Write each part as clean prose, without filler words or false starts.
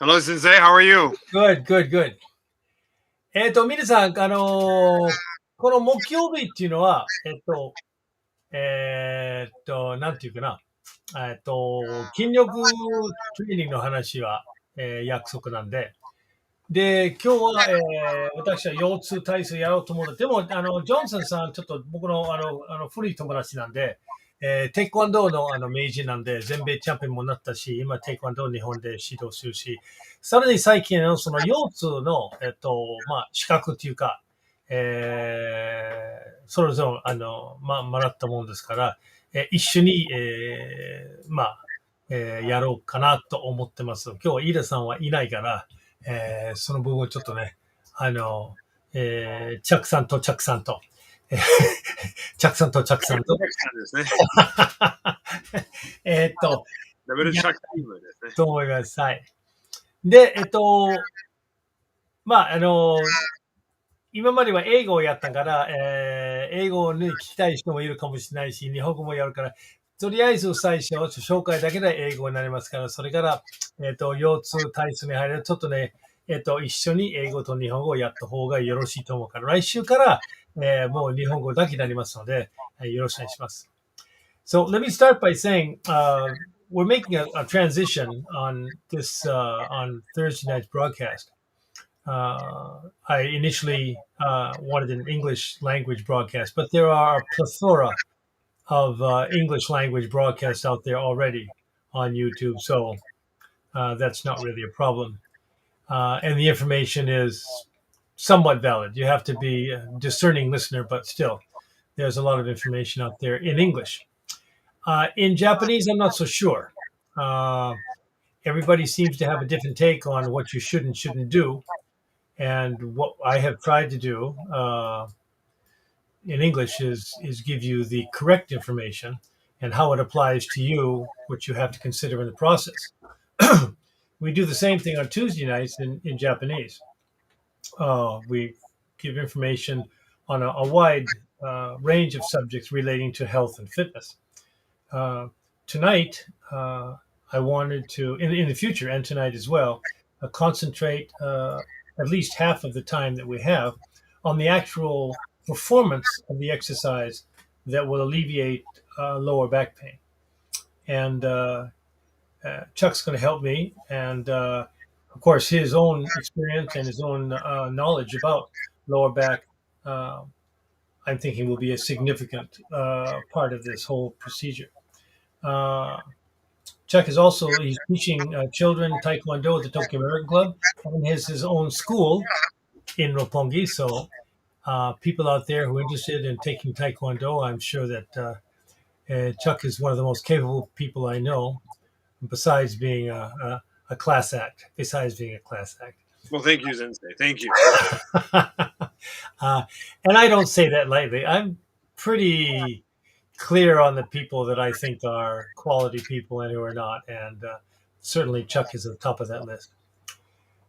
Hello, Sensei. How are you? Good, good, good. 皆さん、この木曜日っていうのは、なんていうかな、筋力トレーニングの話は、約束なんで、で、今日は、私は腰痛体操やろうと思うんだ。でも、ジョンソンさん、ちょっと僕の、古い友達なんで、テコワンドーの、名人なんで、全米チャンピオンもなったし、今、テコワンドー日本で指導するし、さらに最近の、その腰痛の、資格っていうか、それぞれ、習ったもんですから、一緒に、やろうかなと思ってます。今日は飯田さんはいないから、その部分をちょっとね、あの、チャックさんとチャックさんと、えーチャックさんとチャックさんと、ですね。えーっと、ダブルチやャックチームですね。と思います。はい。で、まあ、今までは英語をやったから、英語を、ね、聞きたい人もいるかもしれないし、日本語もやるから、とりあえず最初、紹介だけで英語になりますから、それから、腰痛体操に入るちょっとね、一緒に英語と日本語をやった方がよろしいと思うから、来週から、もう日本語だけになりますので、よろしくお願いします。So let me start by saying we're making a transition on this on Thursday night's broadcast. I initially wanted an English language broadcast, but there are a plethora of English language broadcasts out there already on YouTube, so that's not really a problem. And the information is somewhat valid. You have to be a discerning listener, but still, there's a lot of information out there in English. In Japanese, I'm not so sure. Everybody seems to have a different take on what you should and shouldn't do. And what I have tried to do in English is give you the correct information and how it applies to you, what you have to consider in the process. We do the same thing on Tuesday nights in Japanese. We give information on a wide range of subjects relating to health and fitness. Tonight, I wanted to, in the future and tonight as well, concentrate at least half of the time that we have on the actual performance of the exercise that will alleviate lower back pain. And Chuck's going to help me, and of course, his own experience and his own knowledge about lower back, I'm thinking will be a significant part of this whole procedure. Uh, Chuck is also he's teaching children Taekwondo at the Tokyo American Club, and has his own school in Roppongi. So people out there who are interested in taking Taekwondo, I'm sure that Chuck is one of the most capable people I know, besides being a class act. Besides being a class act. Well, thank you, Sensei. Thank you. And I don't say that lightly. I'm pretty clear on the people that I think are quality people and who are not. And certainly Chuck is at the top of that list.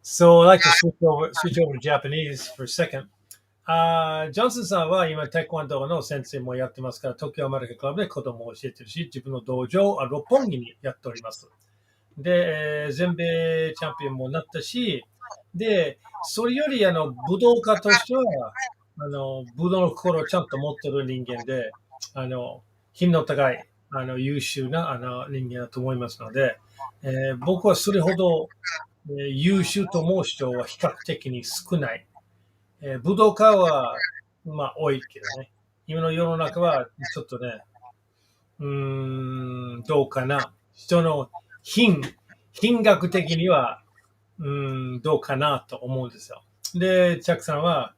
So I'd like to switch over to Japanese for a second. ジョンソンさんは今、テコワンドーの先生もやってますから、東京アメリカクラブで子供を教えてるし、自分の道場を六本木にやっております。で、全米チャンピオンもなったし、で、それより武道家としては、武道の心をちゃんと持ってる人間で、品の高い、優秀な人間だと思いますので、僕はそれほど、優秀と思う人は比較的に少ない。武道家は、多いけどね。今の世の中は、ちょっとね、どうかな。人の品学的には、どうかなと思うんですよ。で、チャックさんは、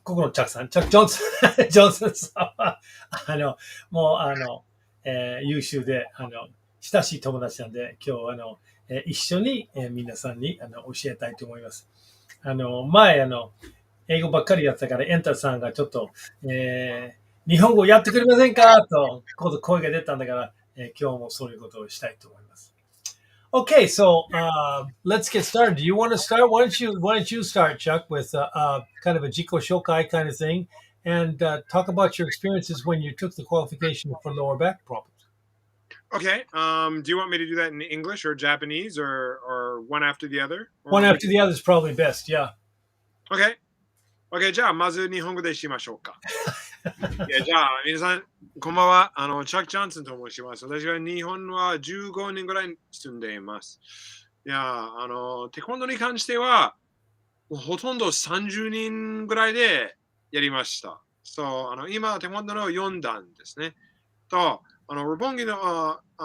ここのチャックさん、ジョンソンさんは、もう、優秀で、親しい友達なんで、今日、一緒に、皆さんに、教えたいと思います。前、英語ばっかりやってたから、エンタさんがちょっと、日本語やってくれませんかと、声が出たんだから、今日もそういうことをしたいと思います。Okay, so let's get started. Do you want to start? Why don't you start, Chuck, with kind of a Jiko Shokai kind of thing, and talk about your experiences when you took the qualification for lower back problems. Okay. Do you want me to do that in English or Japanese or or one after the other? One after the other is probably best. Yeah. Okay. OK, じゃあ、まず日本語でしましょうか。じゃあ、皆さん、こんばんは。チャック・ジョンソンと申します。私は日本は15年ぐらい住んでいます。いや、テコンドーに関しては、ほとんど30人ぐらいでやりました。そう、今、テコンドーの4段ですね。と、六本木の、ウ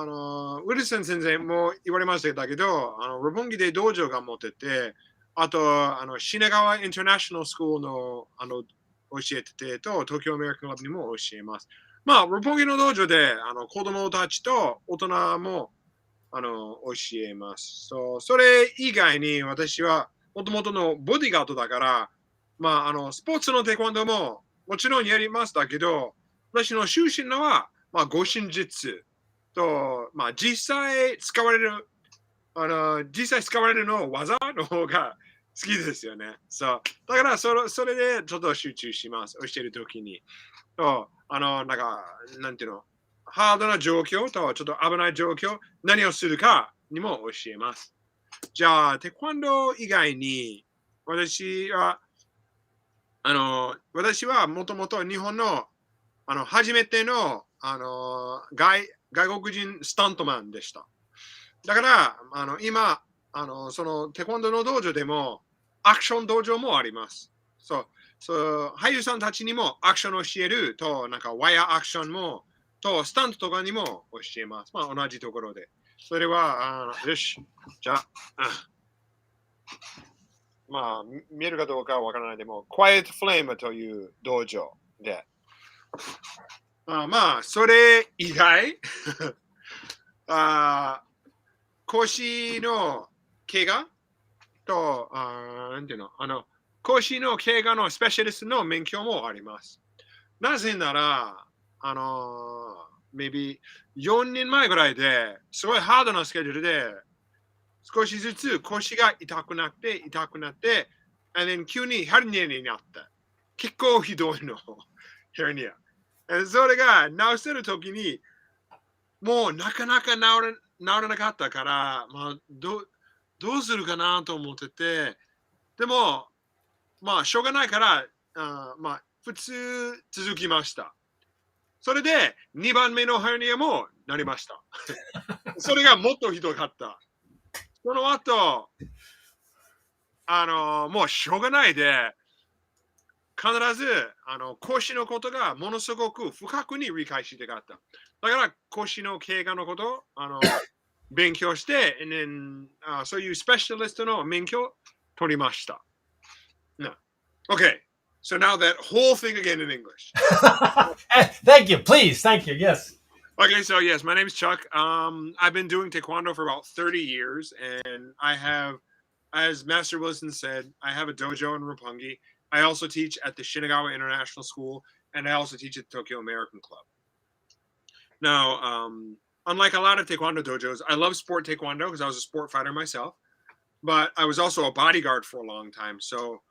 ィルソン先生も言われましたけど、六本木で道場が持ってて、あと、品川インターナショナルスクールの、教えててと、東京アメリカンクラブにも教えます。まあ、六本木の道場で、子供たちと大人も、教えます。そう、それ以外に私は、もともとのボディガードだから、まあ、スポーツのテコンドーももちろんやりますだけど、私の終身のは、まあ、護身術と、まあ、実際使われるの技の方が好きですよね。そう。だからそれでちょっと集中します。教えるときに。と、なんていうの、ハードな状況とちょっと危ない状況、何をするかにも教えます。じゃあ、テコンドー以外に、私はもともと日本の、初めての、外国人スタントマンでした。だから、今、そのテコンドーの道場でも、アクション道場もあります。そう、俳優さんたちにもアクションを教えると、なんかワイヤーアクションも、と、スタントとかにも教えます。まあ、同じところで。それは、よし。じゃあ、まあ、見えるかどうかはわからないでも、Quiet Flame という道場で。まあ、それ以外、腰の怪我と、なんていうの、腰の怪我のスペシャリストの免許もあります。なぜなら、maybe 4年前ぐらいですごいハードなスケジュールで、少しずつ腰が痛くなって、and then 急にヘルニアになった。結構ひどいの、ヘルニア。それが治せるときに、もうなかなか治らなかったから、まあ、どうするかなと思ってて、でも、まあ、しょうがないから、まあ、普通続きました。それで、2番目のヘルニアもなりました。それがもっとひどかった。その後、もうしょうがないで、必ず腰のことがものすごく深くに理解してかった。だから腰の怪我のこと勉強して、そういうスペシャリストの免許を取りました。No. Okay, so now that whole thing again in English. Thank you. Please. Thank you. Yes. Okay, so yes, my name is Chuck. I've been doing Taekwondo for about 30 years, and I have, as Master Wilson said, I have a dojo in Roppongi. I also teach at the Shinagawa International School, and I also teach at the Tokyo American Club. Now, unlike a lot of Taekwondo dojos, I love sport Taekwondo because I was a sport fighter myself, but I was also a bodyguard for a long time. So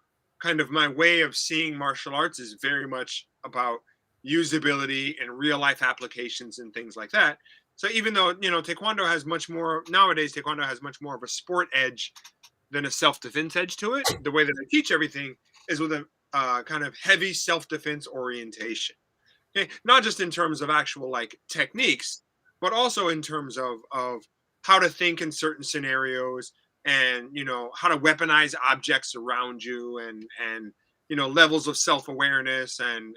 kind of my way of seeing martial arts is very much about usability and real life applications and things like that. So even though, Taekwondo has much more, nowadays, Taekwondo has much more of a sport edge than a self-defense edge to it. The way that I teach everything is with a kind of heavy self-defense orientation. Okay? Not just in terms of actual like techniques, but also in terms of how to think in certain scenarios and, how to weaponize objects around you and levels of self-awareness and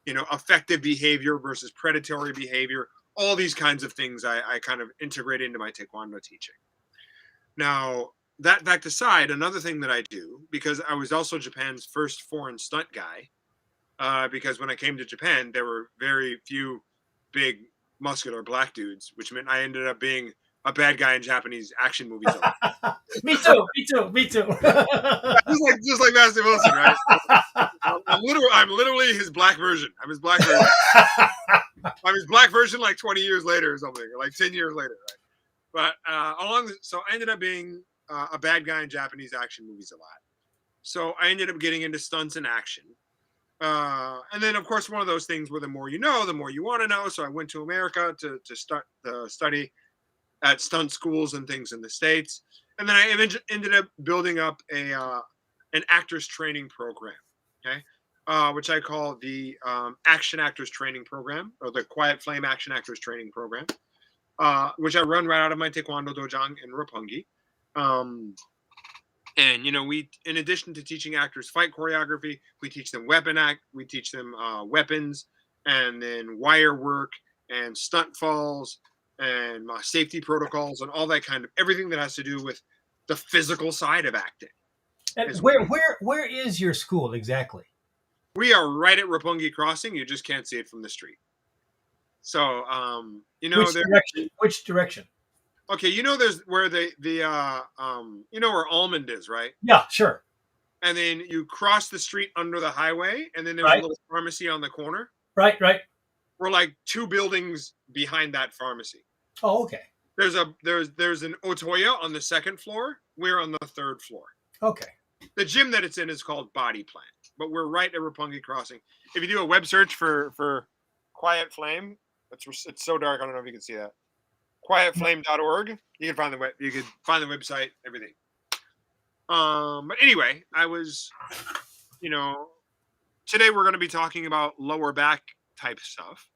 effective behavior versus predatory behavior. All these kinds of things I kind of integrate into my Taekwondo teaching. Now, that fact aside, another thing that I do, because I was also Japan's first foreign stunt guy, because when I came to Japan, there were very few big, muscular black dudes, which meant I ended up being a bad guy in Japanese action movies. Me too. just like Master Wilson, right? I'm literally his black version. I'm his black version. I'm his black version like 20 years later or something, or like 10 years later, right? But so I ended up being a bad guy in Japanese action movies a lot. So I ended up getting into stunts and action. And then, of course, one of those things where the more you know, the more you want to know. So I went to America to start the study at stunt schools and things in the States. And then I ended up building up an actors training program, okay, which I call the Action Actors Training Program, or the Quiet Flame Action Actors Training Program, which I run right out of my Taekwondo dojang in Roppongi. And we, in addition to teaching actors fight choreography, we teach them we teach them weapons, and then wire work and stunt falls and safety protocols and all that kind of everything that has to do with the physical side of acting. And where is your school exactly? We are right at Roppongi Crossing. You just can't see it from the street. So, which direction? Okay, there's where where Almond is, right? Yeah, sure. And then you cross the street under the highway, and then there's a little pharmacy on the corner. Right. We're like 2 buildings behind that pharmacy. Oh, okay. There's an Otoya on the 2nd floor. We're on the 3rd floor. Okay. The gym that it's in is called Body Plant, but we're right at Roppongi Crossing. If you do a web search for Quiet Flame, it's so dark I don't know if you can see that. quietflame.org. You can find the website, everything. But anyway, I was, today we're going to be talking about lower back type stuff,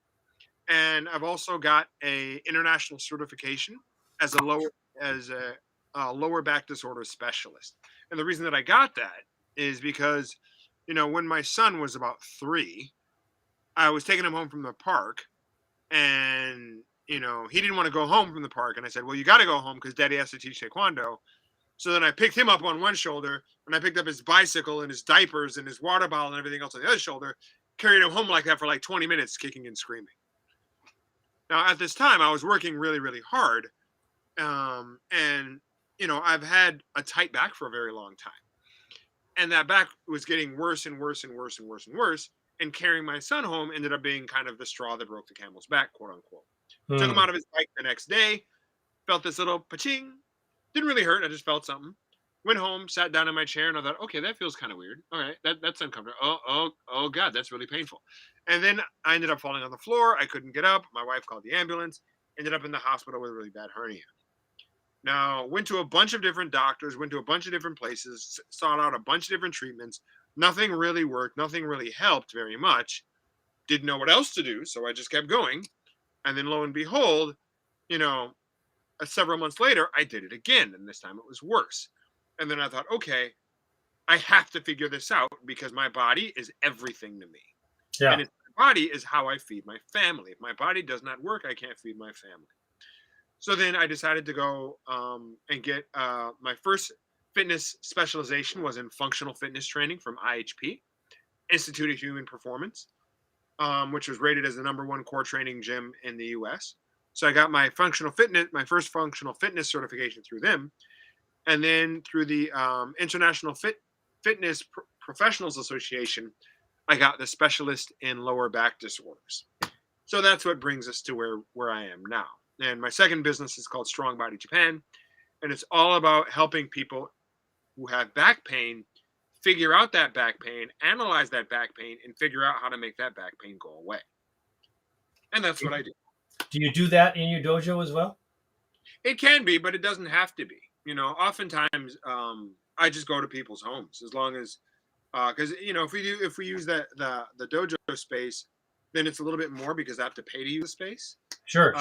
and I've also got a international certification as a lower back disorder specialist. And the reason that I got that is because, when my son was about 3, I was taking him home from the park, and he didn't want to go home from the park. And I said, well, you got to go home because Daddy has to teach Taekwondo. So then I picked him up on one shoulder, and I picked up his bicycle and his diapers and his water bottle and everything else on the other shoulder, carried him home like that for like 20 minutes, kicking and screaming. Now, at this time, I was working really, really hard. And, I've had a tight back for a very long time. And that back was getting worse and worse and worse and worse and worse. And carrying my son home ended up being kind of the straw that broke the camel's back, quote unquote. Took him out of his bike the next day, felt this little pa-ching. Didn't really hurt. I just felt something. Went home, sat down in my chair, and I thought, okay, that feels kind of weird. All right, that's uncomfortable. Oh, God, that's really painful. And then I ended up falling on the floor. I couldn't get up. My wife called the ambulance. Ended up in the hospital with a really bad hernia. Now, went to a bunch of different doctors, went to a bunch of different places, sought out a bunch of different treatments. Nothing really worked. Nothing really helped very much. Didn't know what else to do, so I just kept going. And then lo and behold, several months later, I did it again, and this time it was worse. And then I thought, okay, I have to figure this out because my body is everything to me. Yeah. And my body is how I feed my family. If my body does not work, I can't feed my family. So then I decided to go and get my first fitness specialization was in functional fitness training from IHP, Institute of Human Performance, which was rated as the #1 core training gym in the U.S. So I got my first functional fitness certification through them. And then through the International Fitness Professionals Association, I got the specialist in lower back disorders. So that's what brings us to where I am now. And my second business is called Strong Body Japan. And it's all about helping people who have back pain figure out that back pain, analyze that back pain, and figure out how to make that back pain go away. And that's what I do. Do you do that in your dojo as well? It can be, but it doesn't have to be. Oftentimes I just go to people's homes as long as, because if we use the dojo space, then it's a little bit more because I have to pay to use the space. Sure.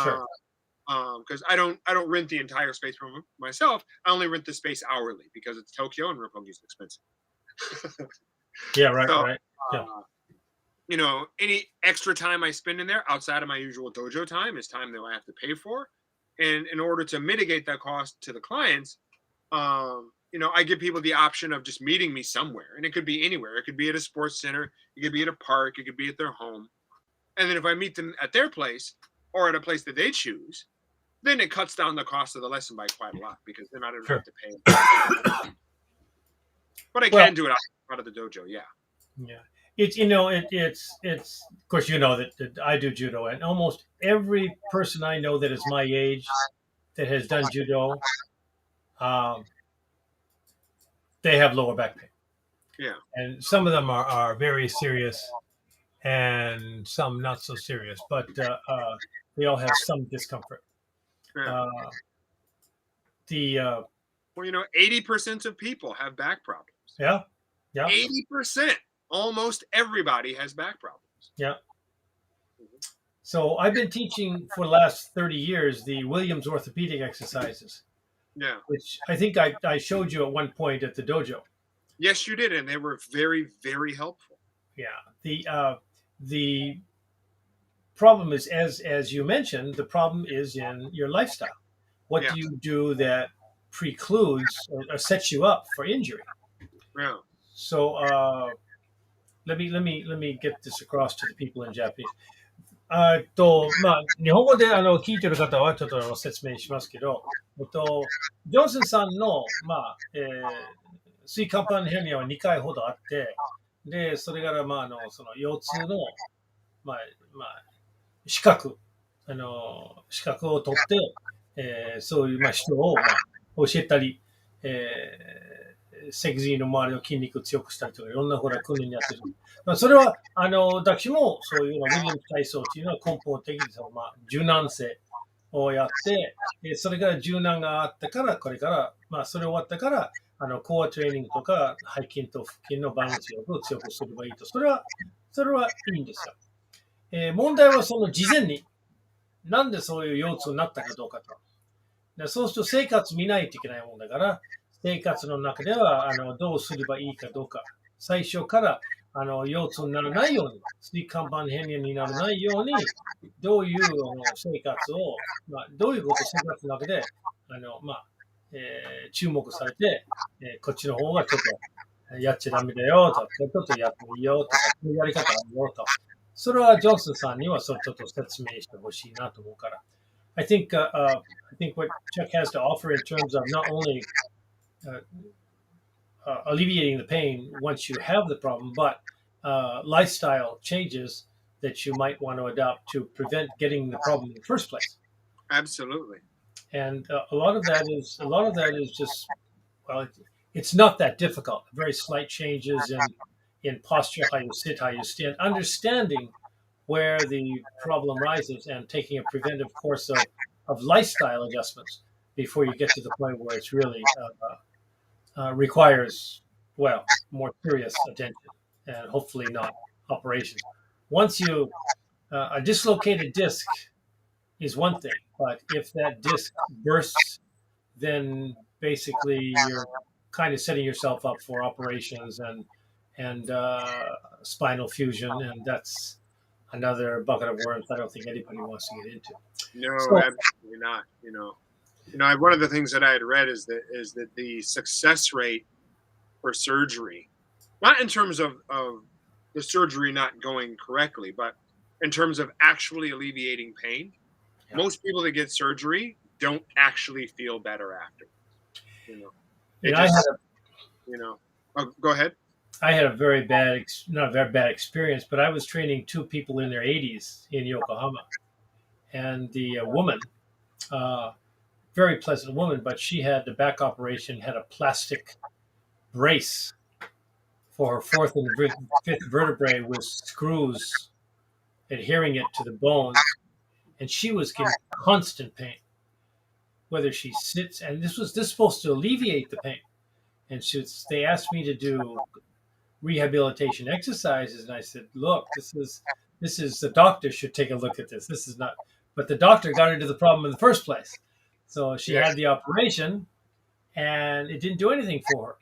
Because I don't rent the entire space from myself. I only rent the space hourly because it's Tokyo and Roppongi is expensive. Yeah, right, right. Yeah. Any extra time I spend in there outside of my usual dojo time is time that I have to pay for. And in order to mitigate that cost to the clients, I give people the option of just meeting me somewhere. And it could be anywhere. It could be at a sports center. It could be at a park. It could be at their home. And then if I meet them at their place or at a place that they choose, then it cuts down the cost of the lesson by quite a lot because then I don't have to pay. But I can do it out of the dojo, yeah. Yeah. It's of course that I do judo, and almost every person I know that is my age that has done judo, they have lower back pain. Yeah. And some of them are very serious and some not so serious, but they all have some discomfort. Yeah. the Well, 80% of people have back problems. yeah, 80%. Almost everybody has back problems. yeah. So I've been teaching for the last 30 years the Williams orthopedic exercises, Yeah. which I think I showed you at one point at the dojo. Yes, you did, and they were very, very helpful. Yeah. The problem is, as you mentioned, the problem is in your lifestyle. What Yeah. do you do that precludes or sets you up for injury? Yeah. So let me get this across to the people in Japanese. 日本語で聞いてる方はちょっと説明しますけど、ジョンソンさんの、椎間板ヘルニアは2回ほどあって、で、それから、その腰痛の、まあ、資格を取って、そういう、人を、教えたり、脊髄の周りの筋肉を強くしたりとか、いろんな訓練やってる。それは、私もそういうウィリアム体操というのは根本的に柔軟性をやって、それから柔軟があったから、これから、それ終わったから、コアトレーニングとか、背筋と腹筋のバランス力を強くすればいいと。それはいいんですよ。問題はその事前に、なんでそういう腰痛になったかどうかと。そうすると生活見ないといけないもんだから、生活の中ではどうすればいいかどうか。最初から腰痛にならないように、椎間板ヘルニアにならないように、どういう生活を、どういうことを生活の中で注目されて、こっちの方がちょっとやっちゃダメだよとか、ちょっとやってもいいよとか、こういうやり方あるよと。それはジョンソンさんにはそれちょっと説明してほしいなと思うから。I think what Chuck has to offer in terms of not only alleviating the pain once you have the problem, but lifestyle changes that you might want to adopt to prevent getting the problem in the first place. Absolutely. And a lot of that is just, well, it's not that difficult. Very slight changes in posture, how you sit, how you stand, understanding where the problem rises and taking a preventive course of lifestyle adjustments before you get to the point where it's really requires, well, more serious attention and hopefully not operation. Once you, a dislocated disc is one thing, but if that disc bursts, then basically you're kind of setting yourself up for operations and spinal fusion, and that's another bucket of worms I don't think anybody wants to get into. No, so, absolutely not. One of the things that I had read is that the success rate for surgery, not in terms of the surgery not going correctly, but in terms of actually alleviating pain, most people that get surgery don't actually feel better after. Go ahead. I had a not a very bad experience, but I was training two people in their 80s in Yokohama. And the woman, very pleasant woman, but she had the back operation, had a plastic brace for her fourth and fifth vertebrae with screws adhering it to the bone. And she was getting constant pain, whether she sits, and this was supposed to alleviate the pain. And they asked me to do rehabilitation exercises, and I said, "Look, this is the doctor should take a look at this. This is not." But the doctor got into the problem in the first place, so she had the operation, and it didn't do anything for her.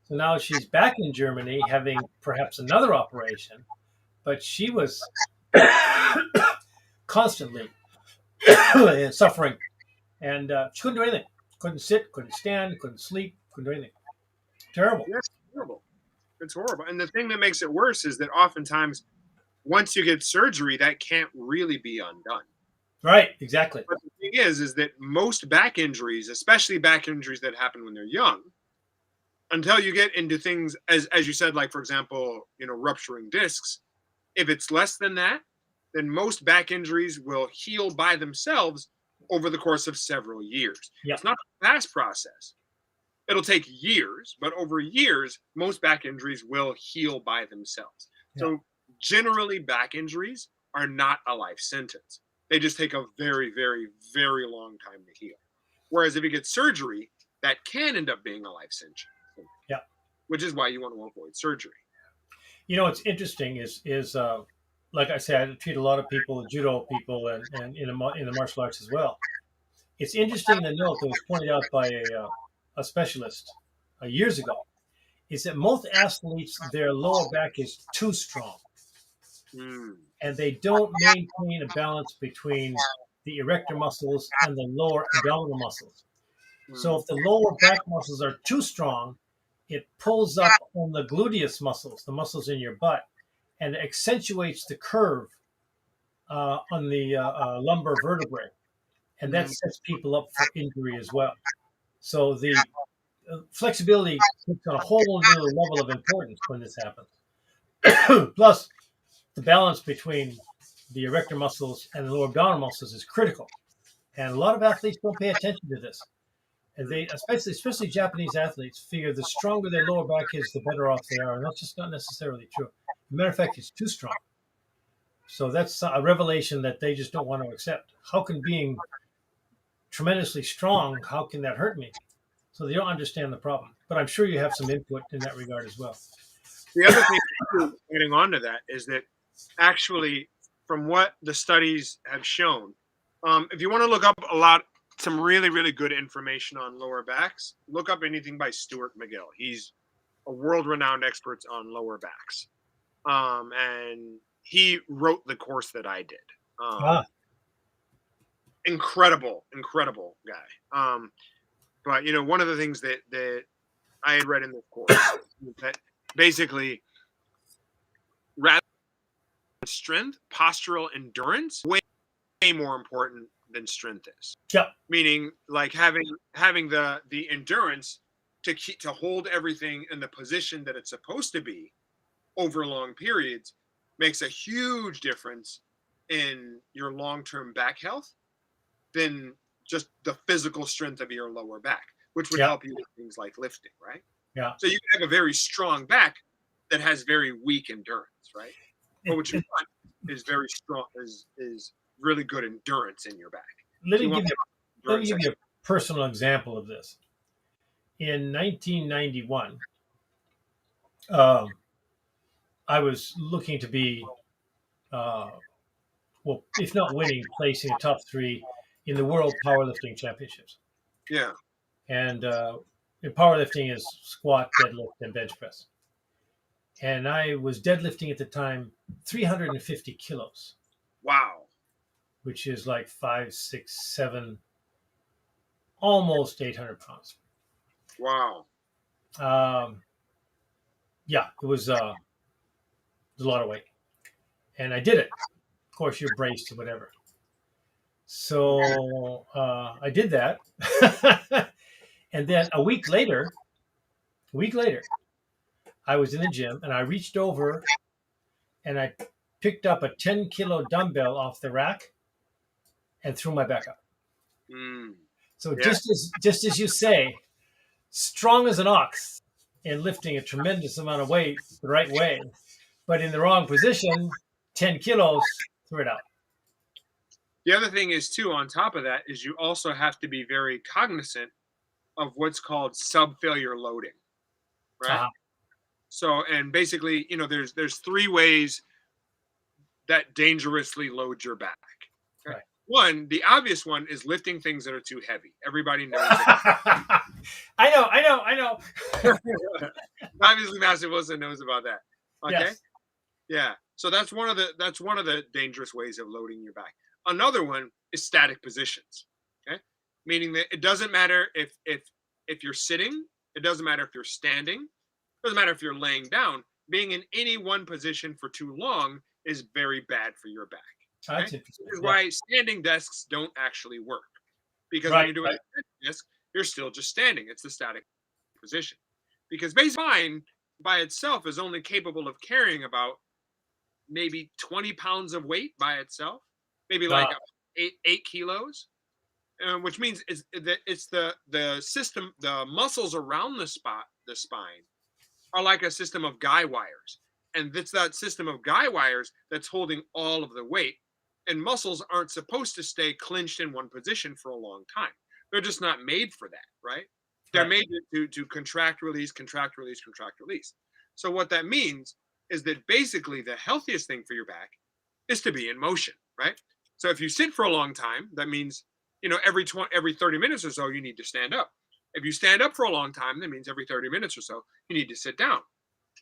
So now she's back in Germany having perhaps another operation, but she was constantly suffering, and she couldn't do anything. Couldn't sit, couldn't stand, couldn't sleep, couldn't do anything. Terrible. Yes, terrible. It's horrible. And the thing that makes it worse is that oftentimes, once you get surgery, that can't really be undone. Right, exactly. But the thing is that most back injuries, especially back injuries that happen when they're young, until you get into things, as you said, like, for example, rupturing discs, if it's less than that, then most back injuries will heal by themselves over the course of several years. Yep. It's not a fast process. It'll take years, but over years, most back injuries will heal by themselves. Yep. So generally, back injuries are not a life sentence. They just take a very, very, very long time to heal. Whereas if you get surgery, that can end up being a life sentence. Yeah. Which is why you want to avoid surgery. You know, what's interesting is like I said, I treat a lot of people, judo people, and in the martial arts as well. It's interesting to note that was pointed out by a specialist years ago, is that most athletes, their lower back is too strong, and they don't maintain a balance between the erector muscles and the lower abdominal muscles. So if the lower back muscles are too strong, it pulls up on the gluteus muscles, the muscles in your butt, and accentuates the curve on the lumbar vertebrae. And that sets people up for injury as well. So the flexibility takes on a whole new level of importance when this happens. Plus, the balance between the erector muscles and the lower abdominal muscles is critical. And a lot of athletes don't pay attention to this. And they, especially Japanese athletes, figure the stronger their lower back is, the better off they are. And that's just not necessarily true. As a matter of fact, it's too strong. So that's a revelation that they just don't want to accept. How can being tremendously strong, how can that hurt me? So they don't understand the problem. But I'm sure you have some input in that regard as well. The other thing, getting on to that, is that actually, from what the studies have shown, if you want to look up some really, really good information on lower backs, look up anything by Stuart McGill. He's a world-renowned expert on lower backs. And he wrote the course that I did. Incredible guy. But, you know, one of the things that I had read in this course is that basically, rather than strength, postural endurance, way more important than strength is. Yeah. Meaning, like having the endurance to hold everything in the position that it's supposed to be over long periods makes a huge difference in your long-term back health than just the physical strength of your lower back, which would help you with things like lifting, right? Yeah. So you can have a very strong back that has very weak endurance, right? But what you want is very strong, is really good endurance in your back. Let me give you a personal example of this. In 1991, I was looking to be, well, if not winning, placing a top 3 in the World Powerlifting Championships. Yeah. And powerlifting is squat, deadlift, and bench press. And I was deadlifting at the time 350 kilos. Wow. Which is like 5, 6, 7, almost 800 pounds. Wow. Yeah, it was a lot of weight. And I did it. Of course, you're braced or whatever. So I did that. And then a week later, I was in the gym and I reached over and I picked up a 10-kilo dumbbell off the rack and threw my back up. So just as you say, strong as an ox in lifting a tremendous amount of weight the right way, but in the wrong position, 10 kilos, threw it out. The other thing is, too, on top of that, is you also have to be very cognizant of what's called sub-failure loading, right? So, and basically, you know, there's 3 ways that dangerously load your back. Okay? Right. One, the obvious one is lifting things that are too heavy. Everybody knows that. I know. Obviously, Master Wilson knows about that. Okay. Yes. Yeah. So that's one of the dangerous ways of loading your back. Another one is static positions. Okay. Meaning that it doesn't matter if you're sitting, it doesn't matter if you're standing, it doesn't matter if you're laying down. Being in any one position for too long is very bad for your back. Okay? This is why standing desks don't actually work. Because when you're doing a standing desk, you're still just standing. It's the static position. Because base spine by itself is only capable of carrying about maybe 20 pounds of weight by itself, maybe like 8 kilos, which means it's the system, the muscles around the spine are like a system of guy wires. And it's that system of guy wires that's holding all of the weight. And muscles aren't supposed to stay clinched in one position for a long time. They're just not made for that, right? They're Right. made to contract, release, contract, release, contract, release. So what that means is that basically the healthiest thing for your back is to be in motion, right? So if you sit for a long time, that means every 30 minutes or so you need to stand up. If you stand up for a long time, that means every 30 minutes or so you need to sit down.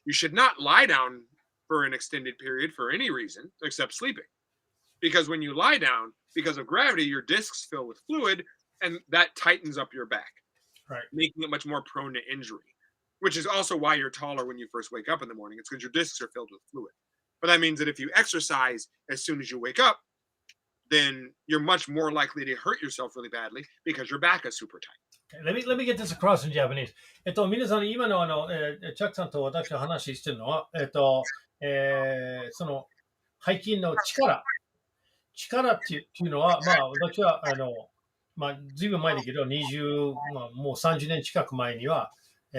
You should not lie down for an extended period for any reason except sleeping. Because when you lie down, because of gravity, your discs fill with fluid and that tightens up your back, Right. making it much more prone to injury, which is also why you're taller when you first wake up in the morning. It's because your discs are filled with fluid. But that means that if you exercise as soon as you wake up, then you're much more likely to hurt yourself really badly because your back is super tight. Let me get this across in Japanese. 皆さん、今のチャックさんと私が話してるのは、その、背筋の力っていうのは、私は、ずいぶん前だけど、もう30年近く前には、パ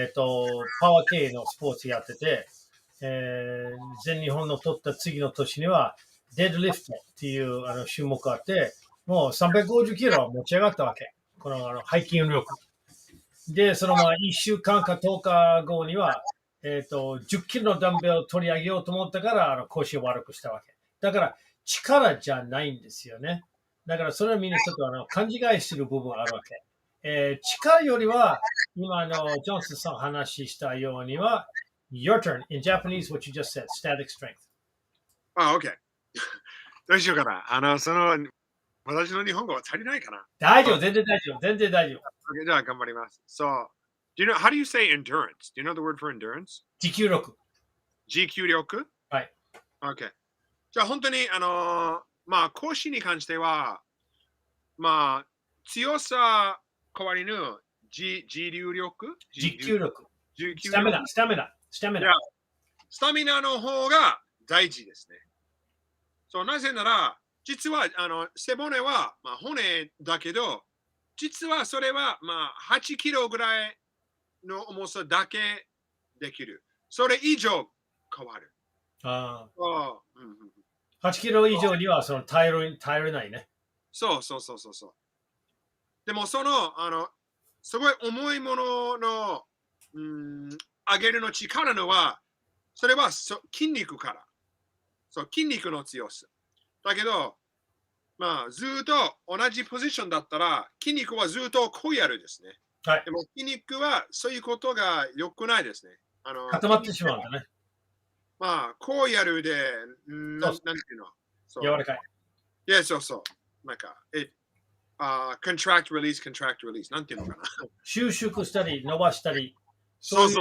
ワー系のスポーツやってて、全日本の取った次の年には、デッドリフトっていう種目があって、もう350キロ持ち上がったわけ。この背筋力。で、その1週間か10日後には、10キロのダンベルを取り上げようと思ったから、腰を悪くしたわけ。だから、力じゃないんですよね。だから、それはみんなちょっと勘違いする部分があるわけ。力よりは、今ジョンソンさん話したようには、your turn. In Japanese, what you just said, static strength. Oh, okay. どうしようかな。私の日本語は足りないかな。大丈夫、全然大丈夫、全然大丈夫。Okay, じゃあ頑張ります。So, how do you say endurance? Do you know the word for endurance? 持久力。持久力？はい。Okay. じゃあ本当に、腰に関しては、強さ代わりの持久力？持久力。持久力。スタミナの方が大事ですね。そう、なぜなら、実は背骨は、骨だけど、実はそれは、8キロぐらいの重さだけできる。それ以上変わる。8キロ以上には耐えれないね。そう。でもすごい重いものの、上げるの力のは、それは筋肉から。そう、筋肉の強さ。だけど、ずっと同じポジションだったら、筋肉はずっとこうやるですね。はい。でも筋肉はそういうことが良くないですね。固まってしまうんだね。こうやるで、なんていうの？柔らかい。いや、そう。なんか、contract, release。なんていうのかな。収縮したり、伸ばしたり、そういう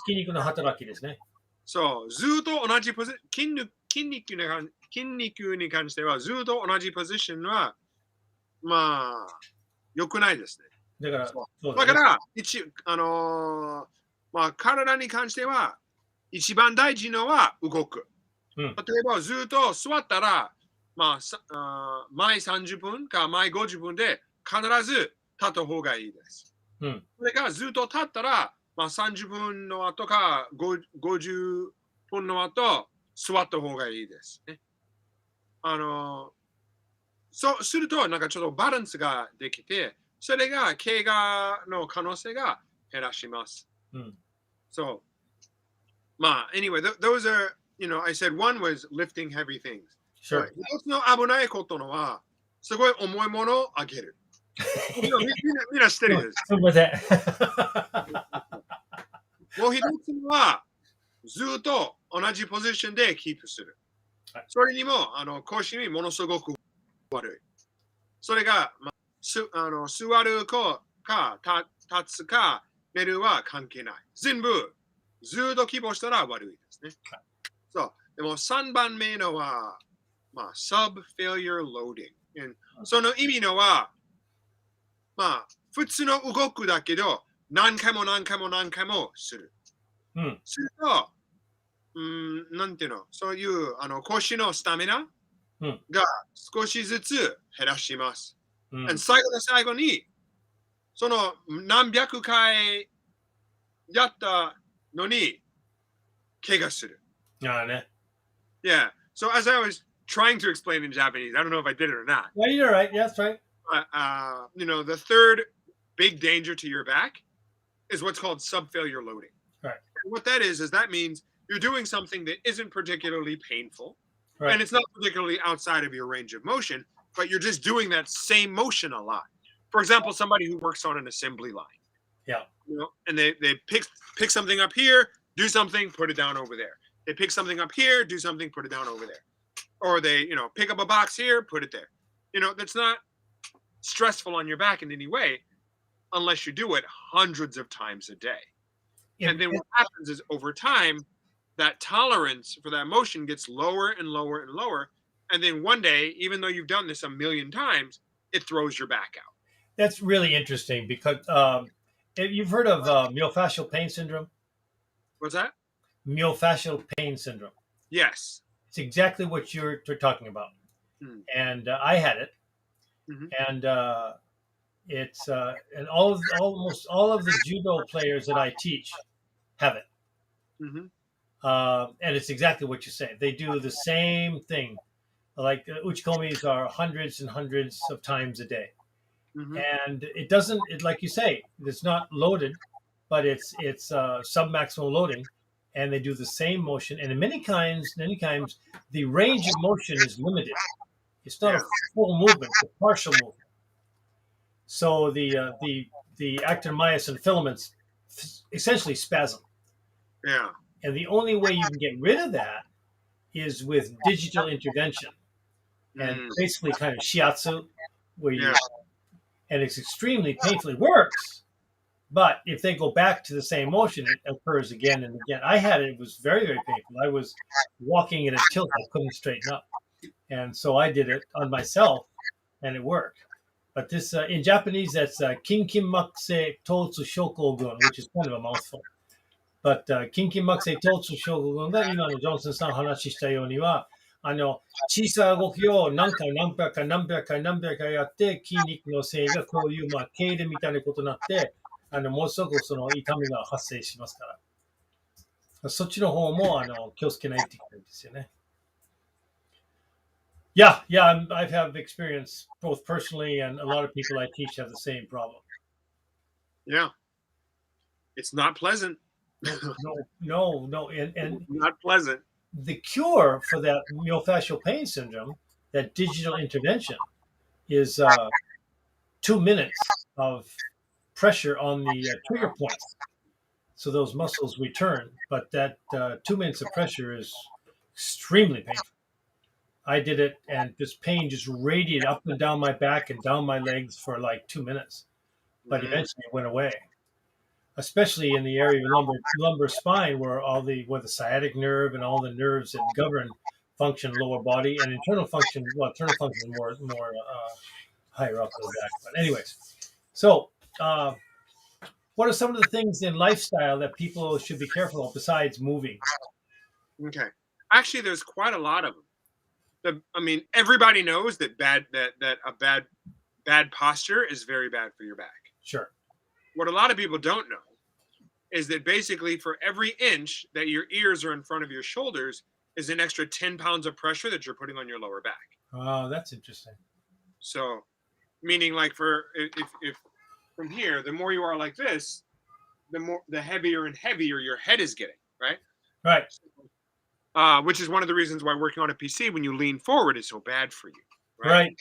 筋肉の働きですね。そう、ずっと同じポジション、筋肉に関しては、ずっと同じポジションは、良くないですね。だから、体に関しては、一番大事のは動く。例えば、ずっと座ったら、毎30分か毎50分で必ず立った方がいいです。それからずっと立ったら、30分の後か50分の後、座った方がいいですね。そうすると、なんかちょっとバランスができて、それが怪我の可能性が減らします。So, anyway, those are, I said one was lifting heavy things. Sure. 一つの危ないことのは、すごい重いものを上げる。みんな知ってるです。すみません。もう一つは、ずっと同じポジションでキープする。それにも、腰にものすごく悪い。それが、座るか、立つか、寝るは関係ない。全部、ずっと希望したら悪いですね。そう。でも3番目のは、sub-failure loading。その意味のは、普通の動くだけど、何回もする。すると、なんていうの、そういう腰のスタミナが少しずつ減らします。最後に、その何百回やったのに、怪我する。ね。Yeah. So as I was trying to explain in Japanese, I don't know if I did it or not. Yeah, you're right. Yeah, that's right. The third big danger to your back is what's called subfailure loading. Right. And what that is that means you're doing something that isn't particularly painful, Right. and it's not particularly outside of your range of motion, but you're just doing that same motion a lot. For example, somebody who works on an assembly line. Yeah. You know, and they pick something up here, do something, put it down over there. They pick something up here, do something, put it down over there. Or they, pick up a box here, put it there. That's not stressful on your back in any way unless you do it hundreds of times a day. And then what happens is over time, that tolerance for that motion gets lower and lower and lower. And then one day, even though you've done this a million times, it throws your back out. That's really interesting because you've heard of myofascial pain syndrome? What's that? Myofascial pain syndrome. Yes. It's exactly what you're talking about. And I had it. And it's and almost all of the judo players that I teach have it. And it's exactly what you say. They do the same thing. Like uchikomis are hundreds and hundreds of times a day. And it doesn't, like you say, it's not loaded, but it's sub-maximal loading, and they do the same motion. And many times, the range of motion is limited. It's not a full movement; it's a partial movement. So the actin-myosin filaments essentially spasm. Yeah. And the only way you can get rid of that is with digital intervention, and basically kind of shiatsu, where you. And it's extremely painful. It works, but if they go back to the same motion, it occurs again and again. I had it; it was very, very painful. I was walking at a tilt; I couldn't straighten up, and so I did it on myself, and it worked. But this, in Japanese, that's kinkinmakusei totsu shokogun, which is kind of a mouthful. But kinkinmakusei totsu shokogun が今のジョンソンさん話したようには。小さい動きを何回やって、筋肉のせいがこういう、痙攣みたいなことになって、ものすごくその痛みが発生しますから。そっちの方も、気をつけないといけないんですよね。Yeah, I've had experience both personally and a lot of people I teach have the same problem. Yeah. It's not pleasant. No. And not pleasant. The cure for that myofascial pain syndrome, that digital intervention, is 2 minutes of pressure on the trigger points, so those muscles return. But that 2 minutes of pressure is extremely painful. I did it, and this pain just radiated up and down my back and down my legs for like 2 minutes, but eventually it went away. Especially in the area of lumbar spine, where the sciatic nerve and all the nerves that govern function lower body, and internal function is more higher up in the back. But anyways, so what are some of the things in lifestyle that people should be careful of besides moving? Okay, actually, there's quite a lot of them. Everybody knows that a bad posture is very bad for your back. Sure. What a lot of people don't know is that basically for every inch that your ears are in front of your shoulders is an extra 10 pounds of pressure that you're putting on your lower back. Oh, that's interesting. So, meaning like if from here, the more you are like this, the heavier and heavier your head is getting, right? Right. Which is one of the reasons why working on a PC when you lean forward is so bad for you. Right.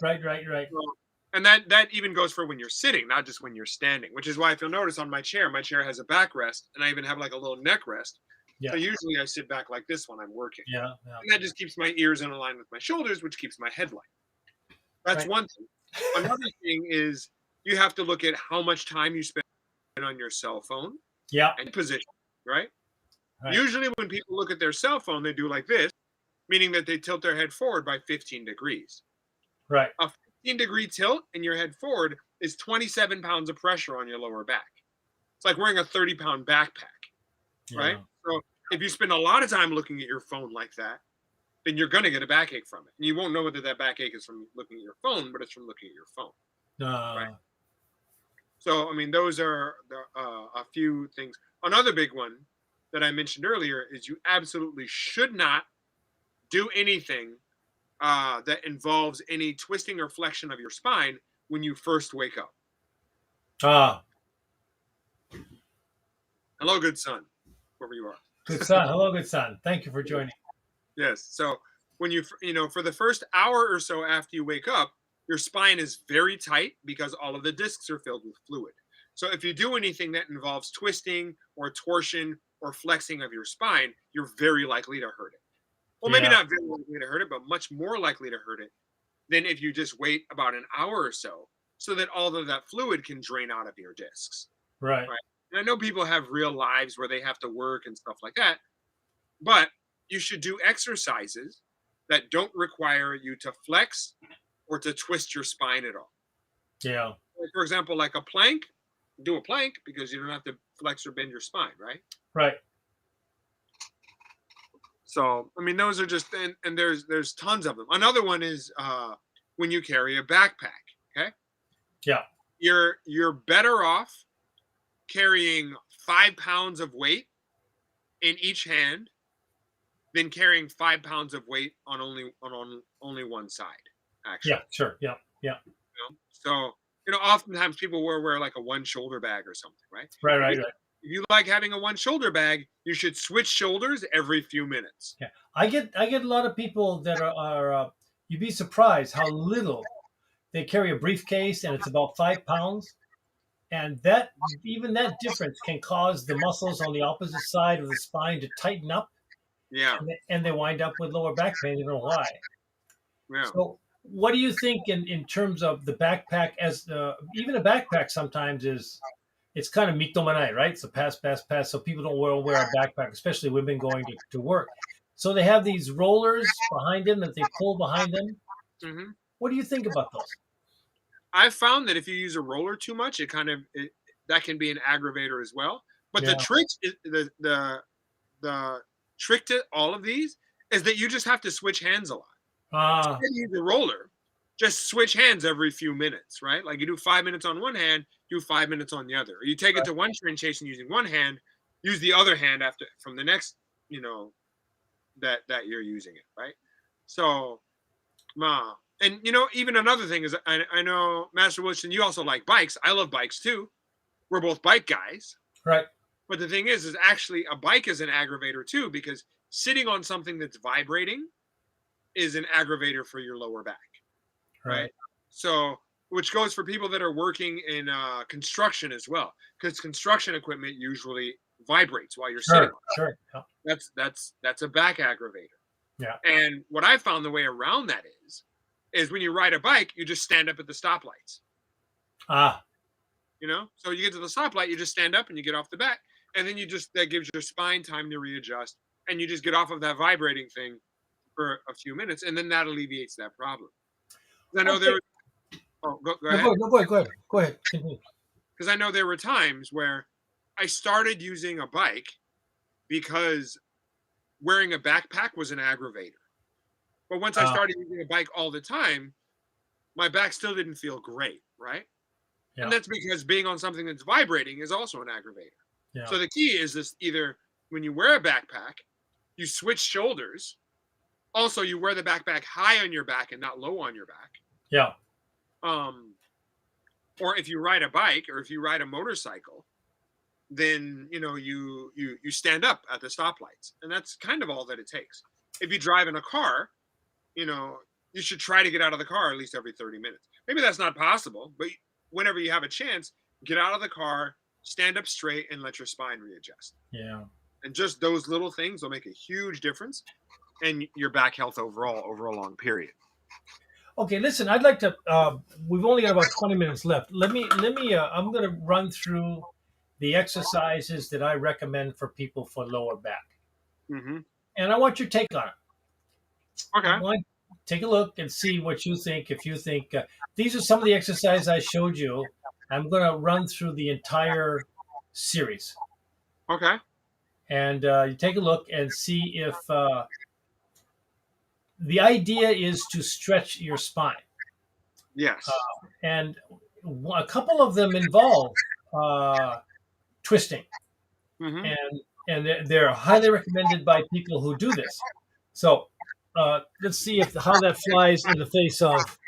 And that even goes for when you're sitting, not just when you're standing, which is why if you'll notice on my chair has a backrest, and I even have like a little neck rest. Yeah. So usually I sit back like this when I'm working. Yeah. And that just keeps my ears in line with my shoulders, which keeps my head light. That's one thing. Another thing is you have to look at how much time you spend on your cell phone. Yeah. And position, right? Usually when people look at their cell phone, they do like this, meaning that they tilt their head forward by 15 degrees. Right. A 15-degree tilt in your head forward is 27 pounds of pressure on your lower back. It's like wearing a 30-pound backpack, right? So if you spend a lot of time looking at your phone like that, then you're going to get a backache from it. And you won't know whether that backache is from looking at your phone, but it's from looking at your phone. Right? So, those are a few things. Another big one that I mentioned earlier is you absolutely should not do anything that involves any twisting or flexion of your spine when you first wake up. Ah, Hello, good son, wherever you are. good son. Hello, good son. Thank you for joining. Yes. So when for the first hour or so after you wake up, your spine is very tight because all of the discs are filled with fluid. So if you do anything that involves twisting or torsion or flexing of your spine, you're very likely to hurt it. Well, maybe Yeah, not very likely to hurt it, but much more likely to hurt it than if you just wait about an hour or so that all of that fluid can drain out of your discs. right. Right. And I know people have real lives where they have to work and stuff like that, but you should do exercises that don't require you to flex or to twist your spine at all. Yeah, Like, for example, like a plank, do a plank because you don't have to flex or bend your spine, right? right. So, I mean, those are just and there's tons of them. Another one is when you carry a backpack. Okay, Yeah, you're better off carrying 5 pounds of weight in each hand than carrying 5 pounds of weight on only one side. Actually, yeah, sure. Yeah, yeah. so oftentimes people wear like a one shoulder bag or something, right? Right, If right, you, right. if you like having a one shoulder bag, you should switch shoulders every few minutes. Yeah, I get a lot of people that are you'd be surprised how little they carry a briefcase, and it's about 5 pounds, and that even that difference can cause the muscles on the opposite side of the spine to tighten up, Yeah, and they wind up with lower back pain. You know why? yeah. So, what do you think in terms of the backpack? As even a backpack sometimes is it's kind of mitomanai, right? So pass, pass, pass. So people don't wear a backpack, especially women going to work. So they have these rollers behind them that they pull behind them. Hmm. What do you think about those? I've found that if you use a roller too much, that can be an aggravator as well. But Yeah. the trick to all of these is that you just have to switch hands a lot. Ah, Instead of use a roller, just switch hands every few minutes, right? Like you do 5 minutes on one hand, do 5 minutes on the other. Or you take it to one train chasing using one hand, use the other hand after from the next, that you're using it, right? So, and even another thing is I know Master Wilson, you also like bikes. I love bikes too. We're both bike guys. right. But the thing is actually a bike is an aggravator too because sitting on something that's vibrating is an aggravator for your lower back, right? Right. So, which goes for people that are working in construction as well, because construction equipment usually vibrates while you're sitting. Sure. Yeah. That's a back aggravator. Yeah. And what I found the way around that is when you ride a bike, you just stand up at the stoplights. Ah, So you get to the stoplight, you just stand up and you get off the back, and then that gives your spine time to readjust, and you just get off of that vibrating thing for a few minutes, and then that alleviates that problem. I know okay. oh, go No, ahead. Go ahead. Continue. Because I know there were times where I started using a bike because wearing a backpack was an aggravator. But once I Ah, started using a bike all the time, my back still didn't feel great, right? yeah. And that's because being on something that's vibrating is also an aggravator. Yeah. So the key is this: either when you wear a backpack, you switch shoulders. Also, you wear the backpack high on your back and not low on your back. Yeah. Or if you ride a bike or if you ride a motorcycle, then you stand up at the stoplights, and that's kind of all that it takes. If you drive in a car, you should try to get out of the car at least every 30 minutes. Maybe that's not possible, but whenever you have a chance, get out of the car, stand up straight, and let your spine readjust. Yeah. And just those little things will make a huge difference in your back health overall over a long period. Okay, listen, I'd like to. We've only got about 20 minutes left. Let me. I'm going to run through the exercises that I recommend for people for lower back, Mm-hmm. and I want your take on it. Okay. I want to take a look and see what you think. If you think these are some of the exercises I showed you, I'm going to run through the entire series, Okay. and you take a look and see if the idea is to stretch your spine. Yes. And a couple of them involve twisting, Mm-hmm. and they're highly recommended by people who do this. So let's see how that flies in the face of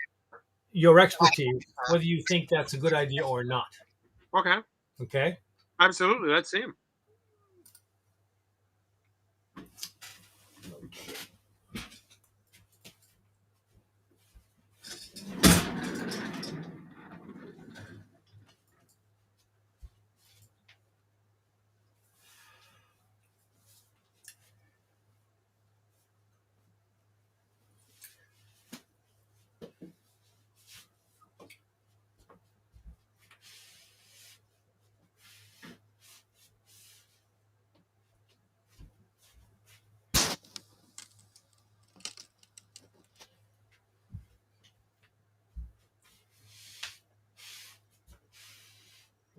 your expertise, whether you think that's a good idea or not. Okay. Okay? Absolutely. Let's see him.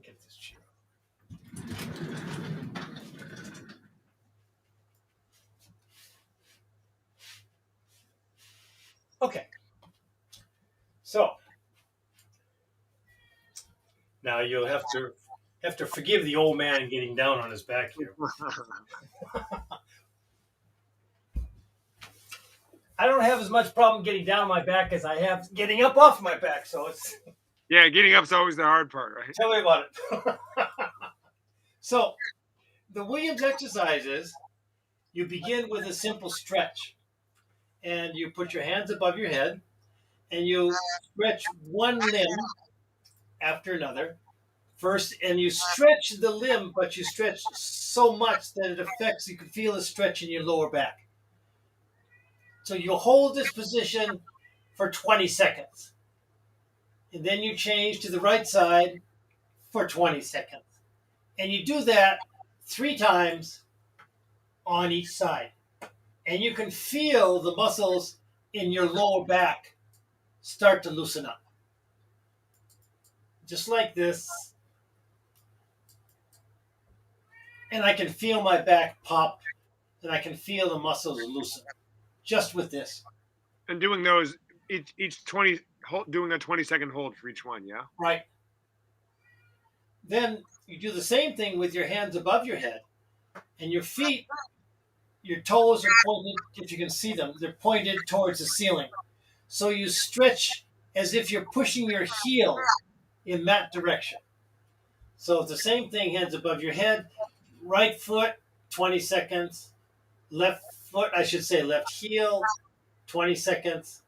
Get this chair. Okay. So now you'll have to forgive the old man getting down on his back here. I don't have as much problem getting down on my back as I have getting up off my back. So it's Yeah, getting up's always the hard part, right? tell me about it. So the Williams exercises, you begin with a simple stretch, and you put your hands above your head, and you stretch one limb after another. First, and you stretch the limb, but you stretch so much that it affects, you can feel a stretch in your lower back. So you hold this position for 20 seconds. And then you change to the right side for 20 seconds. And you do that 3 times on each side. And you can feel the muscles in your lower back start to loosen up. Just like this. And I can feel my back pop, and I can feel the muscles loosen just with this. And doing those each 20 doing a 20-second hold for each one, yeah? Right. Then you do the same thing with your hands above your head, and your feet, your toes are pointed, if you can see them, they're pointed towards the ceiling. So you stretch as if you're pushing your heel in that direction. So it's the same thing, hands above your head, right foot, 20 seconds, left foot, I should say left heel, 20 seconds,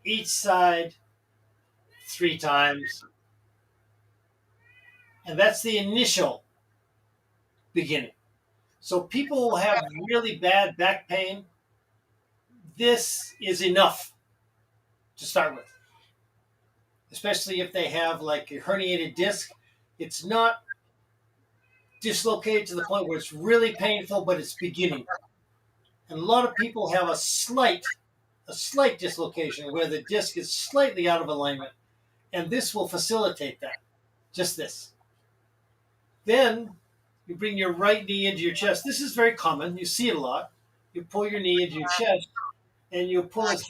each side, 3 times. And that's the initial beginning. So people who have really bad back pain, this is enough to start with. Especially if they have like a herniated disc. It's not dislocated to the point where it's really painful, but it's beginning. And a lot of people have a slight dislocation where the disc is slightly out of alignment. And this will facilitate that. Just this. Then you bring your right knee into your chest. This is very common. You see it a lot. You pull your knee into your chest, and you pull as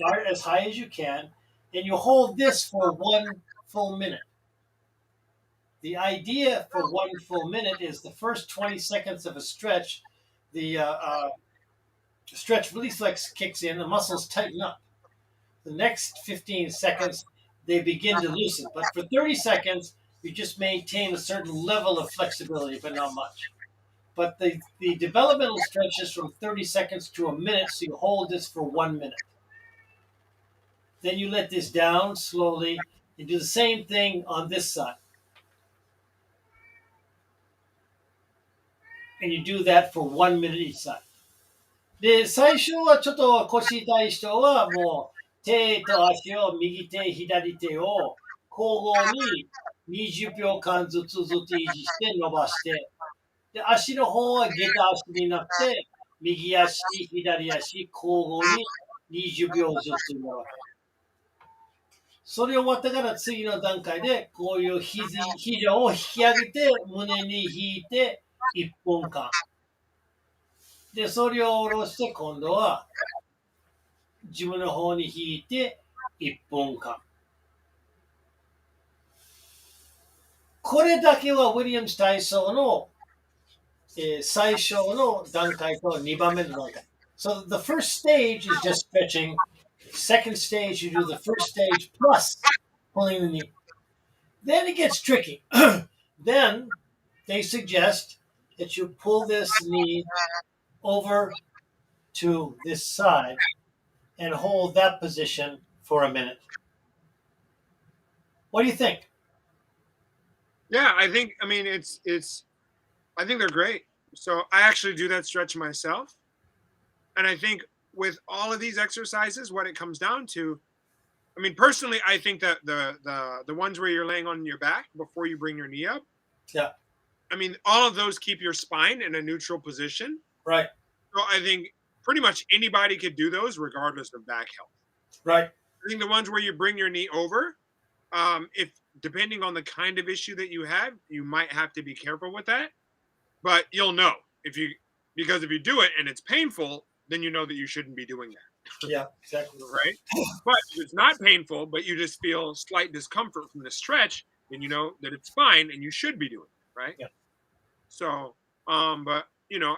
high as you can, and you hold this for 1 full minute. The idea for 1 full minute is the first 20 seconds of a stretch, the stretch reflex kicks in, the muscles tighten up. The next 15 seconds, they begin to loosen. But for 30 seconds, you just maintain a certain level of flexibility, but not much. But the developmental stretch is from 30 seconds to a minute, so you hold this for 1 minute. Then you let this down slowly and do the same thing on this side. And you do that for 1 minute each side. で、最初はちょっと腰痛い人はもう手と足を右手、左手を交互に20秒間ずつ維持して伸ばして、で、足の方は下駄足になって、右足、左足、交互に20秒ずつなわけ。それ終わったから次の段階で、こういう肘を引き上げて、胸に引いて、1分間。で、それを下ろして、今度は、自分の方に引いて、1分間。これだけはウィリアムズ体操の、最初の段階と2番目の段階。So the first stage is just stretching. Second stage, you do the first stage plus pulling the knee. Then it gets tricky Then they suggest that you pull this knee over to this side and hold that position for a minute. What do you think? Yeah, I think. I mean, it's. I think they're great. So I actually do that stretch myself, and I think with all of these exercises, what it comes down to. I mean, personally, I think that the ones where you're laying on your back before you bring your knee up. Yeah. I mean, all of those keep your spine in a neutral position. Right. So I think pretty much anybody could do those regardless of back health. Right. I think the ones where you bring your knee over, if depending on the kind of issue that you have, you might have to be careful with that. But you'll know because if you do it and it's painful, then you know that you shouldn't be doing that. Yeah, exactly. Right. But if it's not painful, but you just feel slight discomfort from the stretch, then you know that it's fine and you should be doing it. Right. Yeah. So, but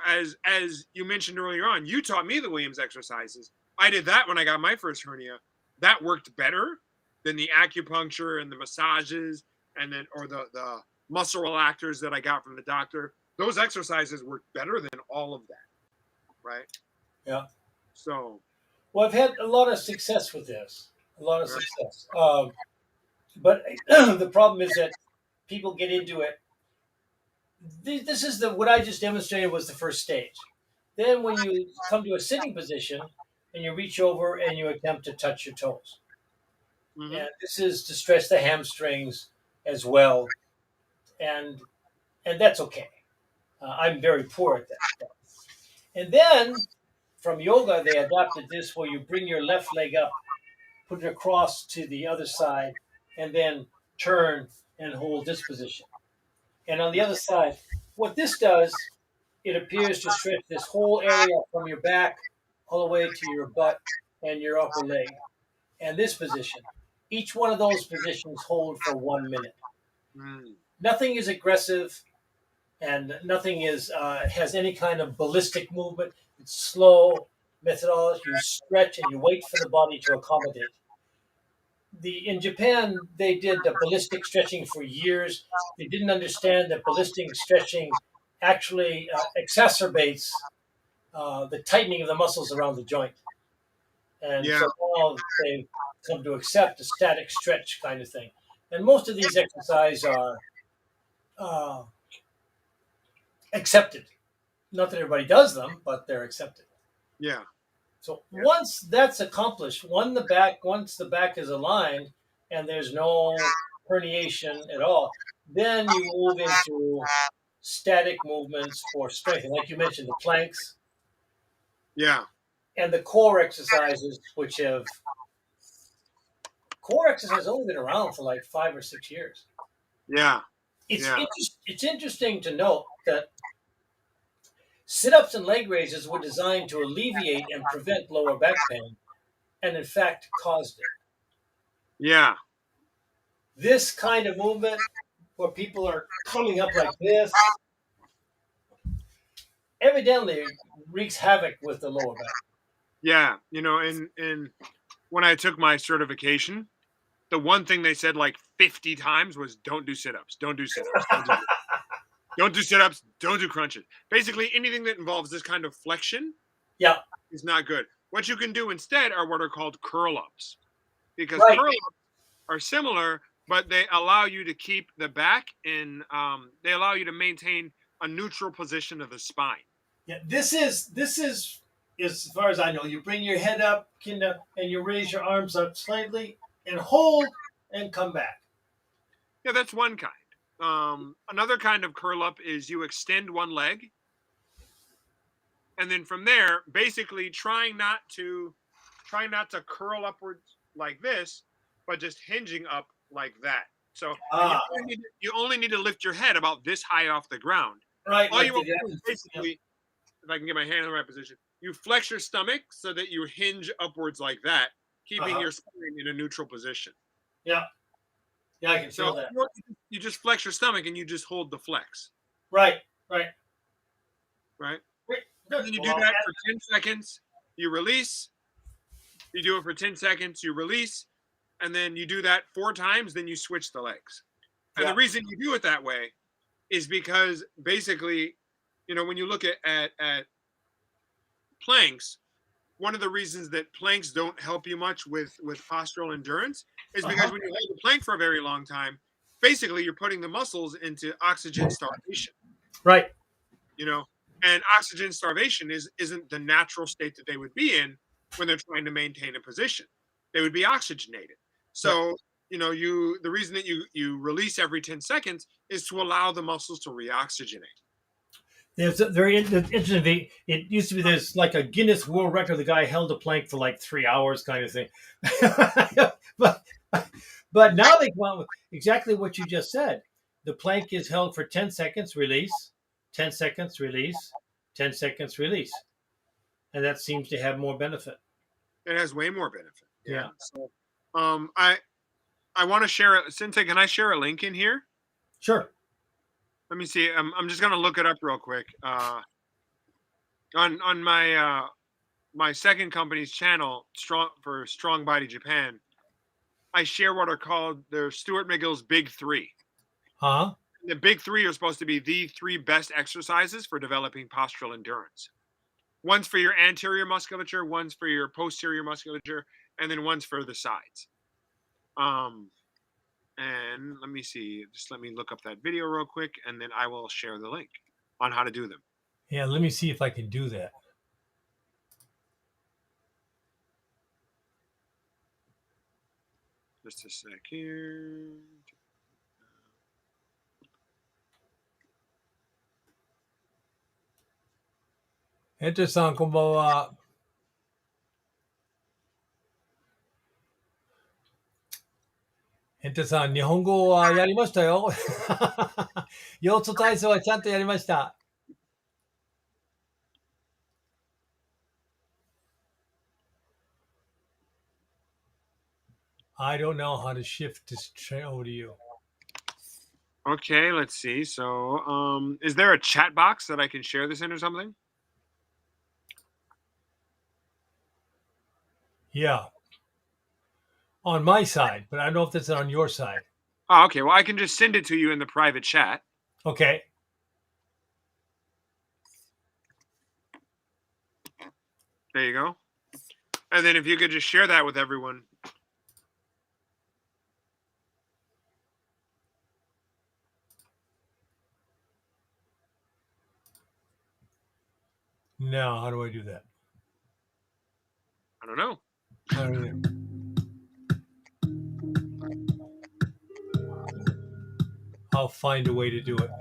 as you mentioned earlier on, you taught me the Williams exercises. I did that when I got my first hernia. That worked better than the acupuncture and the massages and then or the muscle relaxers that I got from the doctor. Those exercises worked better than all of that. Right. Yeah. So. Well, I've had a lot of success with this. A lot of success. But the problem is that people get into it. This is what I just demonstrated was the first stage. Then when you come to a sitting position and you reach over and you attempt to touch your toes. Mm-hmm. And this is to stretch the hamstrings as well. And that's okay. I'm very poor at that. And then from yoga, they adopted this where you bring your left leg up, put it across to the other side, and then turn and hold this position. And on the other side, what this does, it appears to stretch this whole area from your back all the way to your butt and your upper leg. And this position, each one of those positions hold for 1 minute. Nothing is aggressive, and nothing has any kind of ballistic movement. It's slow methodology. You stretch and you wait for the body to accommodate. In Japan, they did the ballistic stretching for years. They didn't understand that ballistic stretching actually exacerbates the tightening of the muscles around the joint. And so now they've come to accept a static stretch kind of thing. And most of these exercises are accepted. Not that everybody does them, but they're accepted. Yeah. So once that's accomplished, once the back is aligned and there's no herniation at all, then you move into static movements for strength. And like you mentioned, the planks. Yeah. And the core exercises, core exercises only been around for like 5 or 6 years. Yeah. It's interesting to note that sit-ups and leg raises were designed to alleviate and prevent lower back pain, and in fact caused it. Yeah. This kind of movement where people are coming up like this evidently wreaks havoc with the lower back. Yeah. And when I took my certification, the one thing they said like 50 times was don't do sit-ups, don't do sit-ups, don't do sit-ups, don't do crunches. Basically, anything that involves this kind of flexion is not good. What you can do instead are what are called curl-ups. Because curl-ups are similar, but they allow you to keep the back in, they allow you to maintain a neutral position of the spine. Yeah, this is as far as I know, you bring your head up, and you raise your arms up slightly and hold and come back. Yeah, that's one kind. Another kind of curl up is you extend one leg, and then from there, basically trying not to curl upwards like this, but just hinging up like that. So you only need to lift your head about this high off the ground. Right. All you want to do is basically, if I can get my hand in the right position, you flex your stomach so that you hinge upwards like that, keeping your spine in a neutral position. Yeah. Yeah, I can feel that. You just flex your stomach and you just hold the flex. Right. And then you do that for 10 seconds, you release. You do it for 10 seconds, you release. And then you do that 4 times, then you switch the legs. And the reason you do it that way is because basically, when you look at planks, one of the reasons that planks don't help you much with postural endurance is because when you hold the plank for a very long time, basically you're putting the muscles into oxygen starvation. Right. And oxygen starvation isn't the natural state that they would be in when they're trying to maintain a position. They would be oxygenated. So, the reason that you release every 10 seconds is to allow the muscles to reoxygenate. There's a very interesting. It used to be there's like a Guinness World Record. The guy held a plank for like 3 hours, kind of thing. but now they come out with exactly what you just said. The plank is held for 10 seconds, release, 10 seconds, release, 10 seconds, release, and that seems to have more benefit. It has way more benefit. Yeah. So, I want to share it. Sinte, can I share a link in here? Sure. Let me see. I'm just gonna look it up real quick. On my my second company's channel, Strong Body Japan, I share what are called the Stuart McGill's Big Three. Huh? The Big Three are supposed to be the 3 best exercises for developing postural endurance. One's for your anterior musculature, one's for your posterior musculature, and then one's for the sides. And let me see. Just let me look up that video real quick, and then I will share the link on how to do them. Yeah, let me see if I can do that. Just a sec here. Enter さん、こんばんは。エンテさん、日本語はやりましたよ。腰痛体操はちゃんとやりました。I don't know how to shift this over to you. Okay, let's see. So, is there a chat box that I can share this in or something? Yeah. On my side, but I don't know if that's on your side. Oh, okay. Well, I can just send it to you in the private chat. Okay. There you go. And then if you could just share that with everyone. Now, how do I do that? I don't know. I don't know. I'll find a way to do it.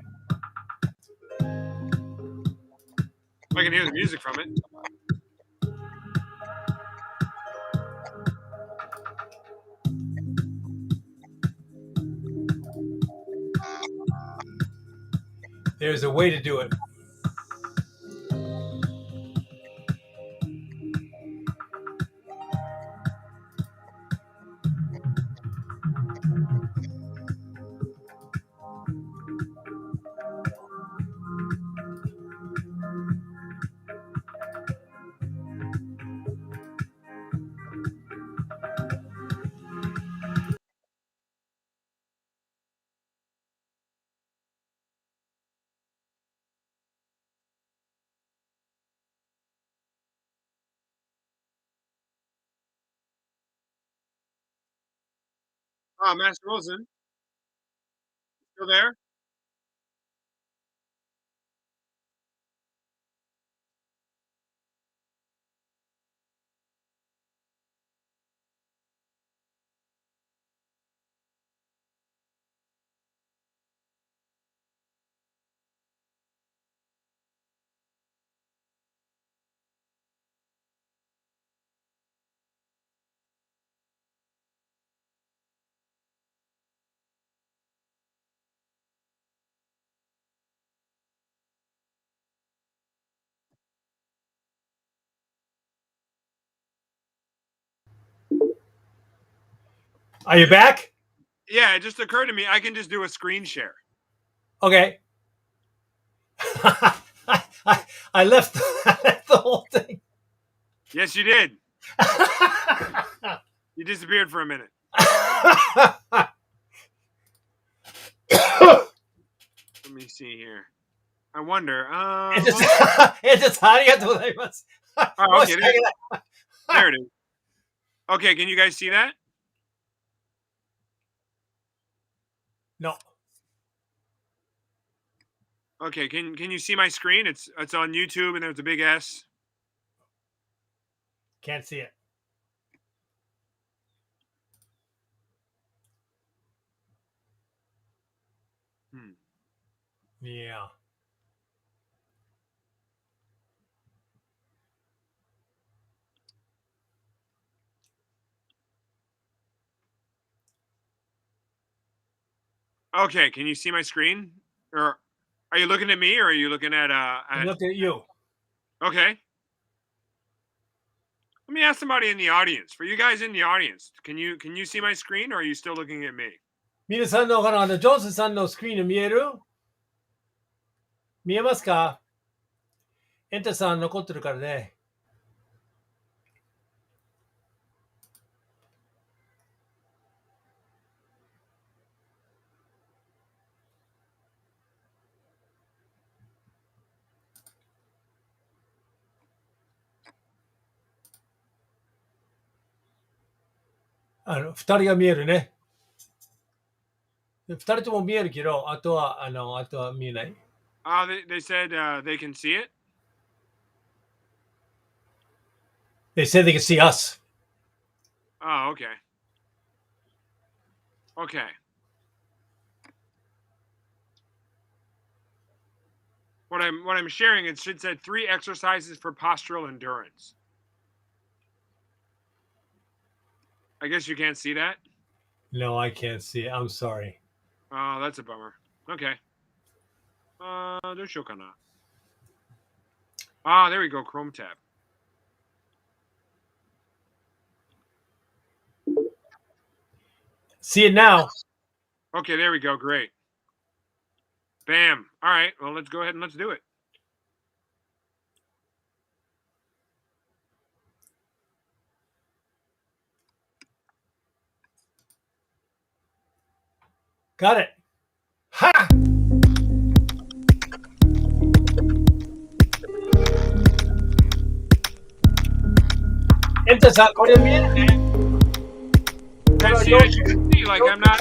I can hear the music from it. There's a way to do it. Oh, Master Wilson. Still there? Are you back? Yeah, it just occurred to me I can just do a screen share. Okay. I left the whole thing. Yes, you did. You disappeared for a minute. Let me me see here. I wonder. さん、ありがとうございます。Oh, 申 okay, し訳ない。there it is. Okay, can you guys see that? No, Okay, can you see my screen? It's on YouTube and there's a big S. can't see it. Yeah. Okay, can you see my screen? Or are you looking at me or are you looking at Look at you. Okay. Let me ask somebody in the audience. For you guys in the audience, can you see my screen or are you still looking at me? 皆さんのジョンスさんのスクリーン見える？見えますか？エンタさん残ってるからね。二人が見えるね。二人とも見えるけど、あとは見えない。They said they can see it. They said they can see us. Oh, okay. Okay. What I'm sharing, it should say 3 exercises for postural endurance. I guess you can't see that? No, I can't see it. I'm sorry. Oh, that's a bummer. Okay. どうしようかな。There we go, Chrome tab. See it now. Okay, there we go. Great. Bam. All right. Well, let's go ahead and let's do it. Got it. Ha! エンタさん、これ見えるね。As you can see, like I'm not.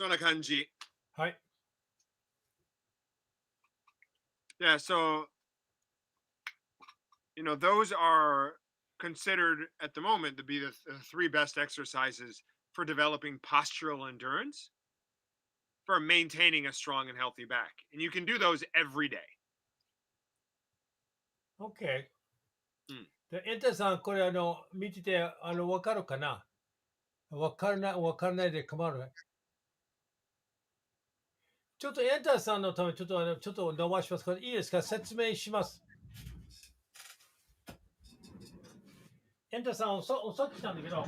Sonakanji. Hi. Yeah, so those are considered at the moment to be the 3 best exercises for developing postural endurance, for maintaining a strong and healthy back. And you can do those every day. Okay. でエンタさん、これ見ててわかるかな？わからないで構わない。ちょっとエンタさんのためにちょっと伸ばします。これいいですか？説明します。エンタさん、遅く来たんだけど。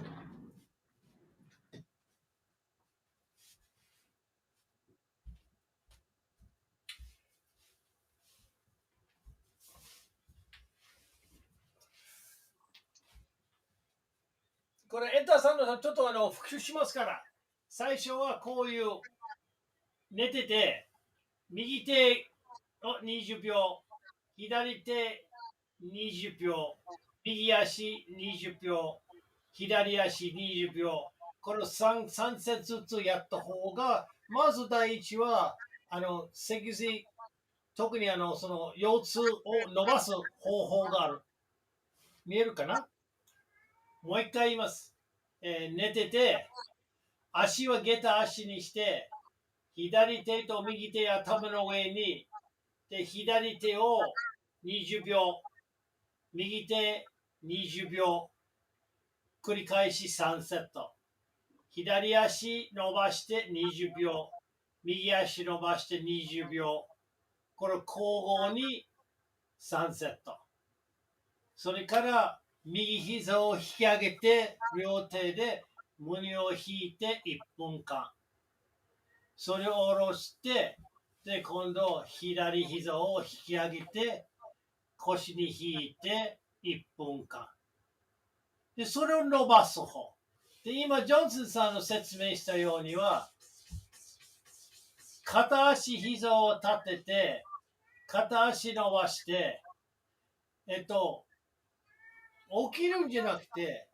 これエンタさんのちょっと復習しますから。最初はこういう寝てて、右手を20秒、左手20秒、右足20秒、左足20秒。これを 3節ずつやった方が、まず第一は、脊髄、特にその腰痛を伸ばす方法がある。見えるかな？もう一回言います。寝てて、足は下駄足にして、左手と右手頭の上に、で、左手を20秒、右手20秒、繰り返し3セット。左足伸ばして20秒、右足伸ばして20秒。これ交互に3セット。それから右膝を引き上げて、両手で胸を引いて1分間。それを下ろして、で、今度左膝を引き上げて、腰に引いて1分間。で、それを伸ばす方。で、今、ジョンソンさんの説明したようには、片足膝を立てて、片足伸ばして、起きるんじゃなくて、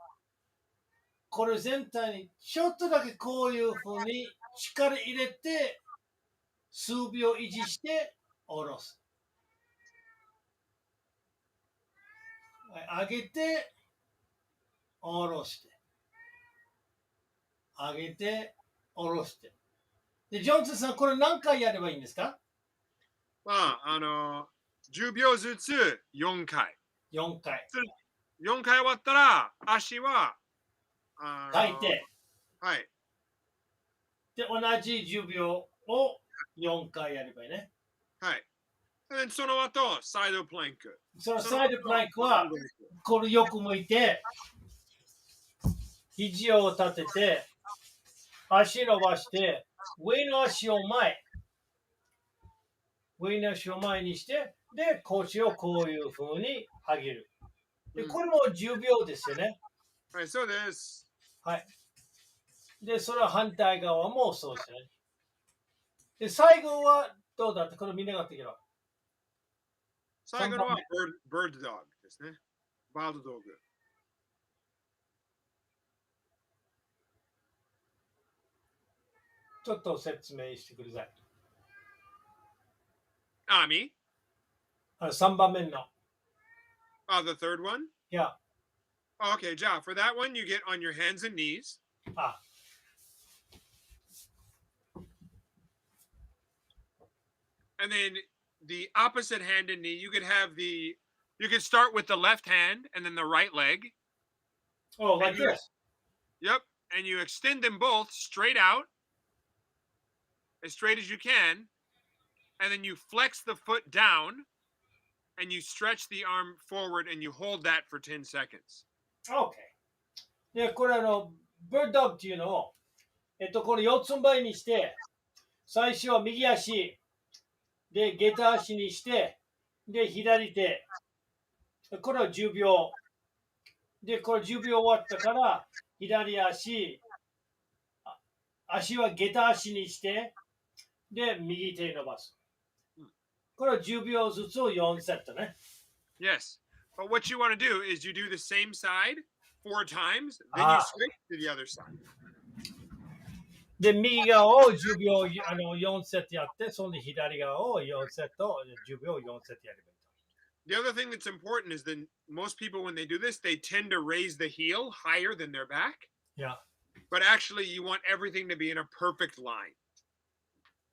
これ全体にちょっとだけこういうふうに力入れて、数秒維持して下ろす。上げて、下ろして。上げて、下ろして。で、ジョンソンさん、これ何回やればいいんですか？まあ、10秒ずつ4回。4回。4回終わったら、足は、書いて。はい。で、同じ10秒を4回やればいいね。はい。で、その後、サイドプランク。そのサイドプランクは、これよく向いて、肘を立てて、足伸ばして、上の足を前。上の足を前にして、で、腰をこういう風に上げる。で、これも10秒ですよね。はい、そうです。はい。で、それは反対側もそうですね。で、最後はどうだってこれ見なかったけど。最後のはバードドッグですね。バードドッグ。ちょっと説明してください。me? 3番目の。The third one? Yeah. Okay, Ja, for that one, you get on your hands and knees. And then the opposite hand and knee, you could start with the left hand and then the right leg. Oh, like this? Yep. And you extend them both straight out, as straight as you can. And then you flex the foot down and you stretch the arm forward and you hold that for 10 seconds. OK。で、これバードドッグっていうのを、これ四つん這いにして、最初は右足、で、下駄足にして、で、左手。これを10秒。で、これ10秒終わったから、左足、足は下駄足にして、で、右手伸ばす。これは10秒ずつを4セットね。Yes. But what you want to do is you do the same side 4 times, then you switch to the other side. で、右側を10秒4セットやって、その左側を4セット、10秒4セットやればいいと。The other thing that's important is that most people, when they do this, they tend to raise the heel higher than their back. Yeah. But actually, you want everything to be in a perfect line,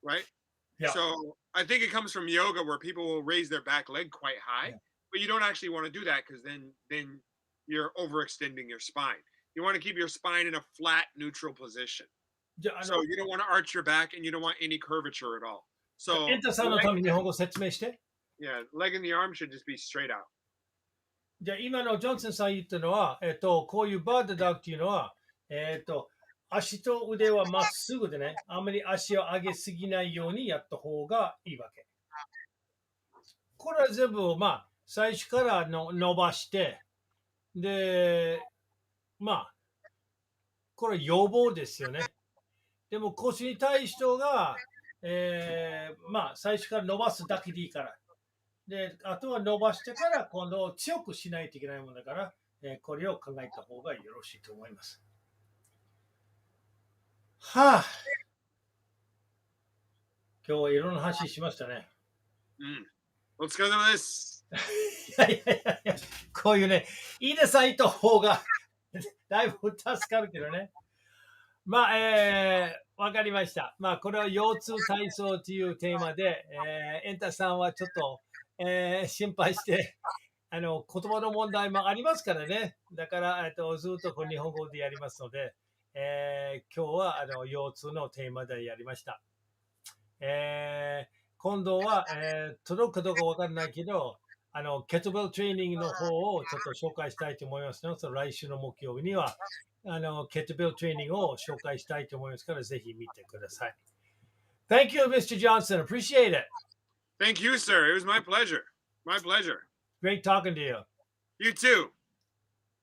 right? Yeah. So I think it comes from yoga where people will raise their back leg quite high, but you don't actually want to do that because then you're overextending your spine. You want to keep your spine in a flat, neutral position. So you don't want to arch your back and you don't want any curvature at all. So エンタさんのために日本語説明して。Yeah, leg and the arm should just be straight out. じゃあ今のジョンソンさん言ったのは、こういうバードドッグっていうのは、足と腕はまっすぐでね、あまり足を上げすぎないようにやった方がいいわけ。これは全部、最初から伸ばして、で、これ予防ですよね。でも腰に対してが、まあ、最初から伸ばすだけでいいから。で、あとは伸ばしてから今度強くしないといけないものだから、これを考えた方がよろしいと思います。はあ、今日はいろんな話しましたね。お疲れ様です。いやいやいやいや、こういうね、いいでさんいた方がだいぶ助かるけどね。まあ、わかりました。まあ、これは腰痛体操というテーマで、エンタさんはちょっと、心配して、言葉の問題もありますからね。だから、ずっとこう日本語でやりますので、今日は腰痛のテーマでやりました。今度は、届くかどうかわからないけど、ケトベルトレーニングの方をちょっと紹介したいと思いますので、来週の木曜日には、ケトベルトレーニングを紹介したいと思いますから、ぜひ見てください。Thank you, Mr. Johnson. Appreciate it. Thank you, sir. It was my pleasure. My pleasure. Great talking to you. You too.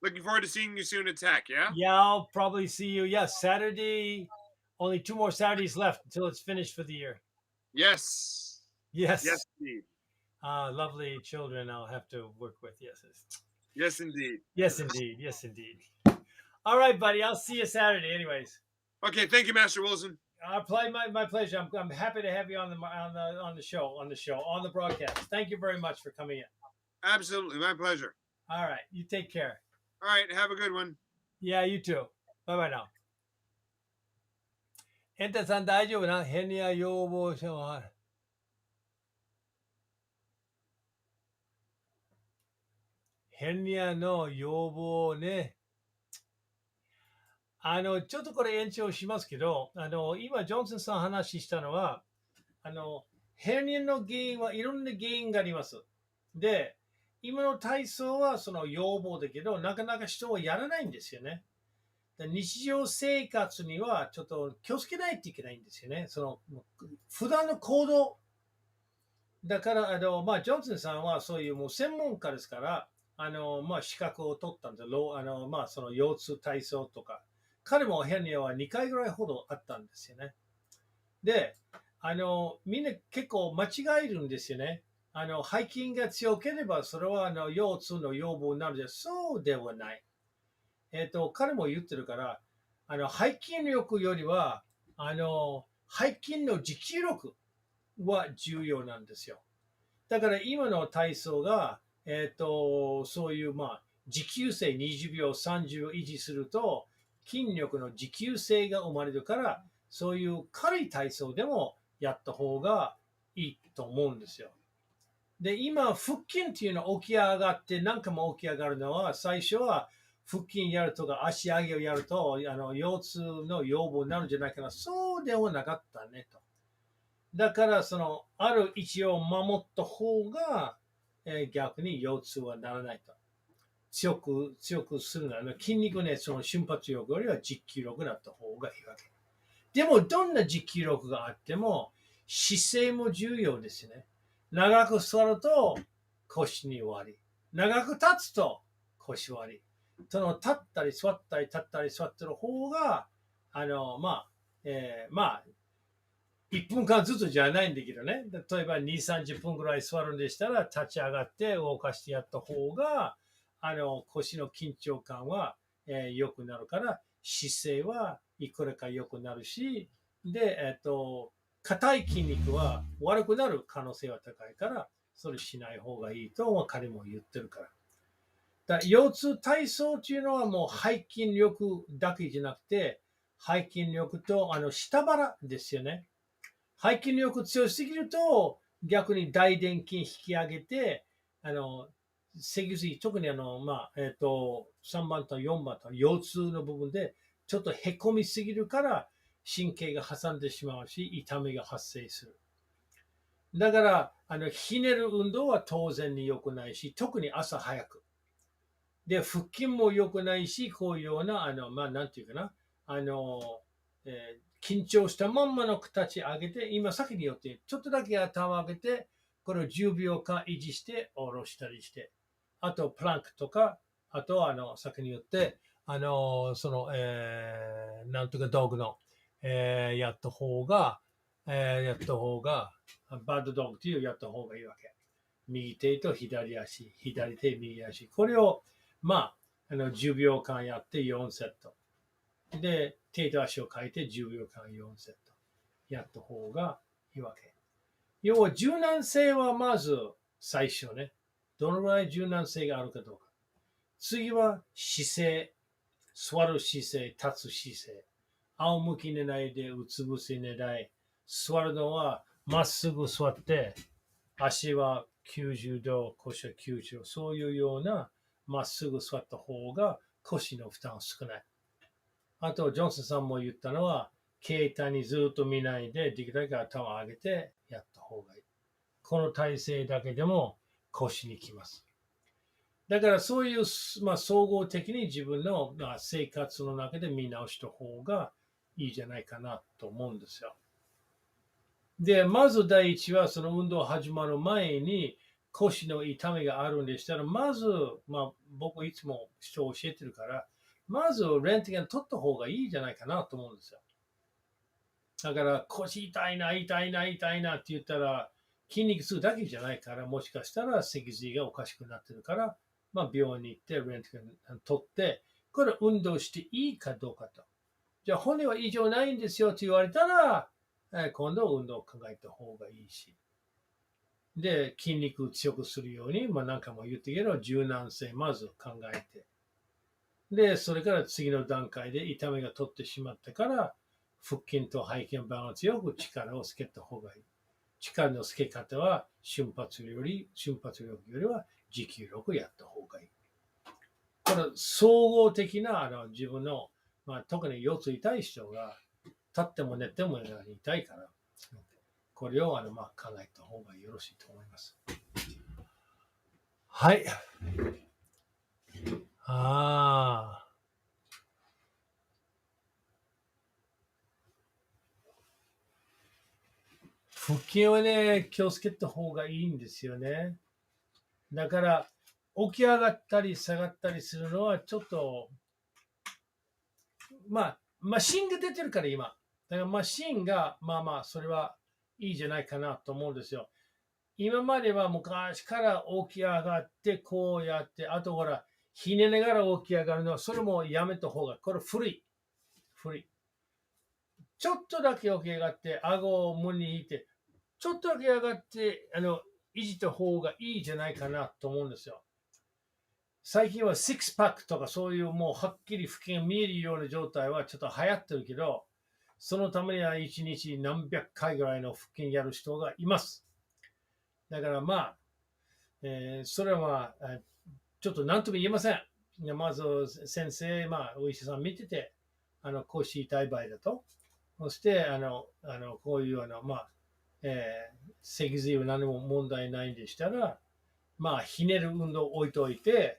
Looking forward to seeing you soon at Tech, yeah? Yeah, I'll probably see you. Yes, Saturday. Only 2 more Saturdays left until it's finished for the year. Yes. Yes. Yes, indeed. Lovely children I'll have to work with. Yes. Yes, indeed. Yes, indeed. Yes, indeed. All right, buddy. I'll see you Saturday anyways. Okay, thank you, Master Wilson. My pleasure. I'm happy to have you on the show, on the broadcast. Thank you very much for coming in. Absolutely, my pleasure. All right. You take care. All right, have a good one. Yeah, you too. Bye-bye now. エンタさん大丈夫な？ヘルニア要望者は。ヘルニアの要望ね。ちょっとこれ延長しますけど、今、ジョンソンさん話したのは、ヘルニアの原因はいろんな原因があります。で、今の体操はその要望だけど、なかなか人はやらないんですよね。日常生活にはちょっと気をつけないといけないんですよね。普段の行動。だから、ジョンソンさんはそういうもう専門家ですから、資格を取ったんですよ。その腰痛体操とか。彼もヘルニアは2回ぐらいほどあったんですよね。で、みんな結構間違えるんですよね。背筋が強ければ、それは腰痛の要望になるで、そうではない。彼も言ってるから、背筋力よりは、背筋の持久力は重要なんですよ。だから今の体操が、そういう、持久性20秒、30秒維持すると、筋力の持久性が生まれるから、そういう軽い体操でもやった方がいいと思うんですよ。で、今、腹筋っていうのは起き上がって何回も起き上がるのは、最初は腹筋やるとか足上げをやると、腰痛の要望になるんじゃないかな。そうではなかったねと。だから、ある位置を守った方が、逆に腰痛はならないと。強くするなら、筋肉ね、その瞬発力よりは持久力だった方がいいわけ。でも、どんな持久力があっても、姿勢も重要ですね。長く座ると腰に悪い。長く立つと腰悪い。立ったり座ったり立ったり座ってる方が、1分間ずつじゃないんだけどね。例えば2、30分ぐらい座るんでしたら、立ち上がって動かしてやった方が、腰の緊張感は、良くなるから、姿勢はいくらか良くなるし、で、硬い筋肉は悪くなる可能性は高いから、それしない方がいいと彼も言ってるから。腰痛体操っていうのはもう背筋力だけじゃなくて、背筋力と下腹ですよね。背筋力強すぎると、逆に大臀筋引き上げて、脊髄、特に3番と4番と腰痛の部分で、ちょっとへこみすぎるから、神経が挟んでしまうし、痛みが発生する。だから、ひねる運動は当然に良くないし、特に朝早く。で、腹筋も良くないし、こういうような、なんていうかな、緊張したまんまの形上げて、今先によって、ちょっとだけ頭上げて、これを10秒間維持して下ろしたりして、あとプランクとか、あとは先によって、なんとか道具の、やった方が、やった方が、バッドドッグというやった方がいいわけ。右手と左足、左手、右足。これを、10秒間やって4セット。で、手と足を変えて10秒間4セット。やった方がいいわけ。要は柔軟性はまず最初ね。どのぐらい柔軟性があるかどうか。次は姿勢。座る姿勢、立つ姿勢。仰向き寝ないで、うつ伏せ寝ない。座るのはまっすぐ座って、足は90度、腰は90度。そういうようなまっすぐ座った方が腰の負担少ない。あと、ジョンソンさんも言ったのは、携帯にずっと見ないで、できるだけ頭を上げてやった方がいい。この体勢だけでも腰にきます。だからそういう、総合的に自分の、生活の中で見直した方がいいじゃないかなと思うんですよ。で、まず第一は、その運動始まる前に腰の痛みがあるんでしたら、まず、僕いつも人を教えてるから、まずレントゲン取った方がいいじゃないかなと思うんですよ。だから腰痛いな、痛いな、痛いなって言ったら、筋肉痛だけじゃないから、もしかしたら脊髄がおかしくなってるから、病院に行ってレントゲン取って、これ運動していいかどうかと。じゃあ骨は異常ないんですよって言われたら、今度運動を考えた方がいいし。で、筋肉を強くするように、何回も言ってけど、柔軟性まず考えて。で、それから次の段階で痛みが取ってしまったから、腹筋と背筋バランスよく力をつけた方がいい。力のつけ方は瞬発力よりは持久力やった方がいい。これ総合的な自分の、特に腰痛い人が立っても寝ても痛いから、これを考えた方がよろしいと思います。はい。腹筋はね、気をつけた方がいいんですよね。だから、起き上がったり下がったりするのはちょっと、マシンが出てるから今。だからマシンが、それはいいじゃないかなと思うんですよ。今までは昔から起き上がって、こうやって、あとほら、ひねながら起き上がるのは、それもやめた方が、これ古い。ちょっとだけ起き上がって、顎を胸に引いて、ちょっとだけ上がって、いじった方がいいじゃないかなと思うんですよ。最近はシックスパックとかそういうもうはっきり腹筋が見えるような状態はちょっと流行ってるけど、そのためには1日何百回ぐらいの腹筋やる人がいます。だからそれはちょっと何とも言えません。まず先生、お医者さん見てて、腰痛い場合だと、そしてこういう脊髄は何も問題ないんでしたら、ひねる運動を置いといて、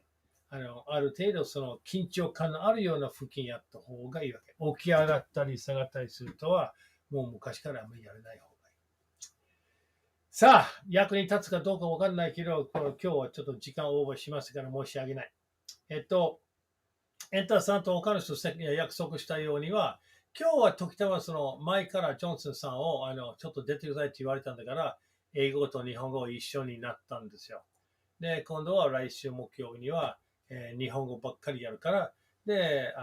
ある程度その緊張感のあるような腹筋やった方がいいわけ。起き上がったり下がったりするとは、もう昔からあんまりやれない方がいい。さあ、役に立つかどうかわかんないけど、今日はちょっと時間オーバーしましたから申し訳ない。エンターさんと他の人約束したようには、今日は時たまその前からジョンソンさんをちょっと出てくださいって言われたんだから、英語と日本語一緒になったんですよ。で、今度は来週木曜日には、日本語ばっかりやるから、で、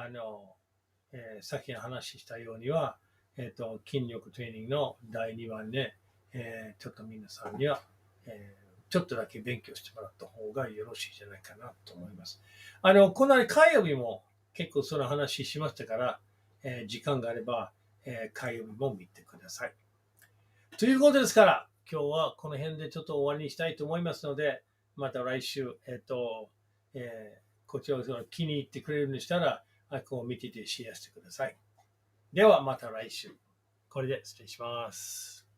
さっき話したようには、筋力トレーニングの第2番で、ちょっと皆さんには、ちょっとだけ勉強してもらった方がよろしいじゃないかなと思います。この火曜日も結構その話しましたから、時間があれば、火曜日も見てください。ということですから、今日はこの辺でちょっと終わりにしたいと思いますので、また来週、こちらを気に入ってくれるんでしたら、こう見ててシェアしてください。ではまた来週。これで失礼します。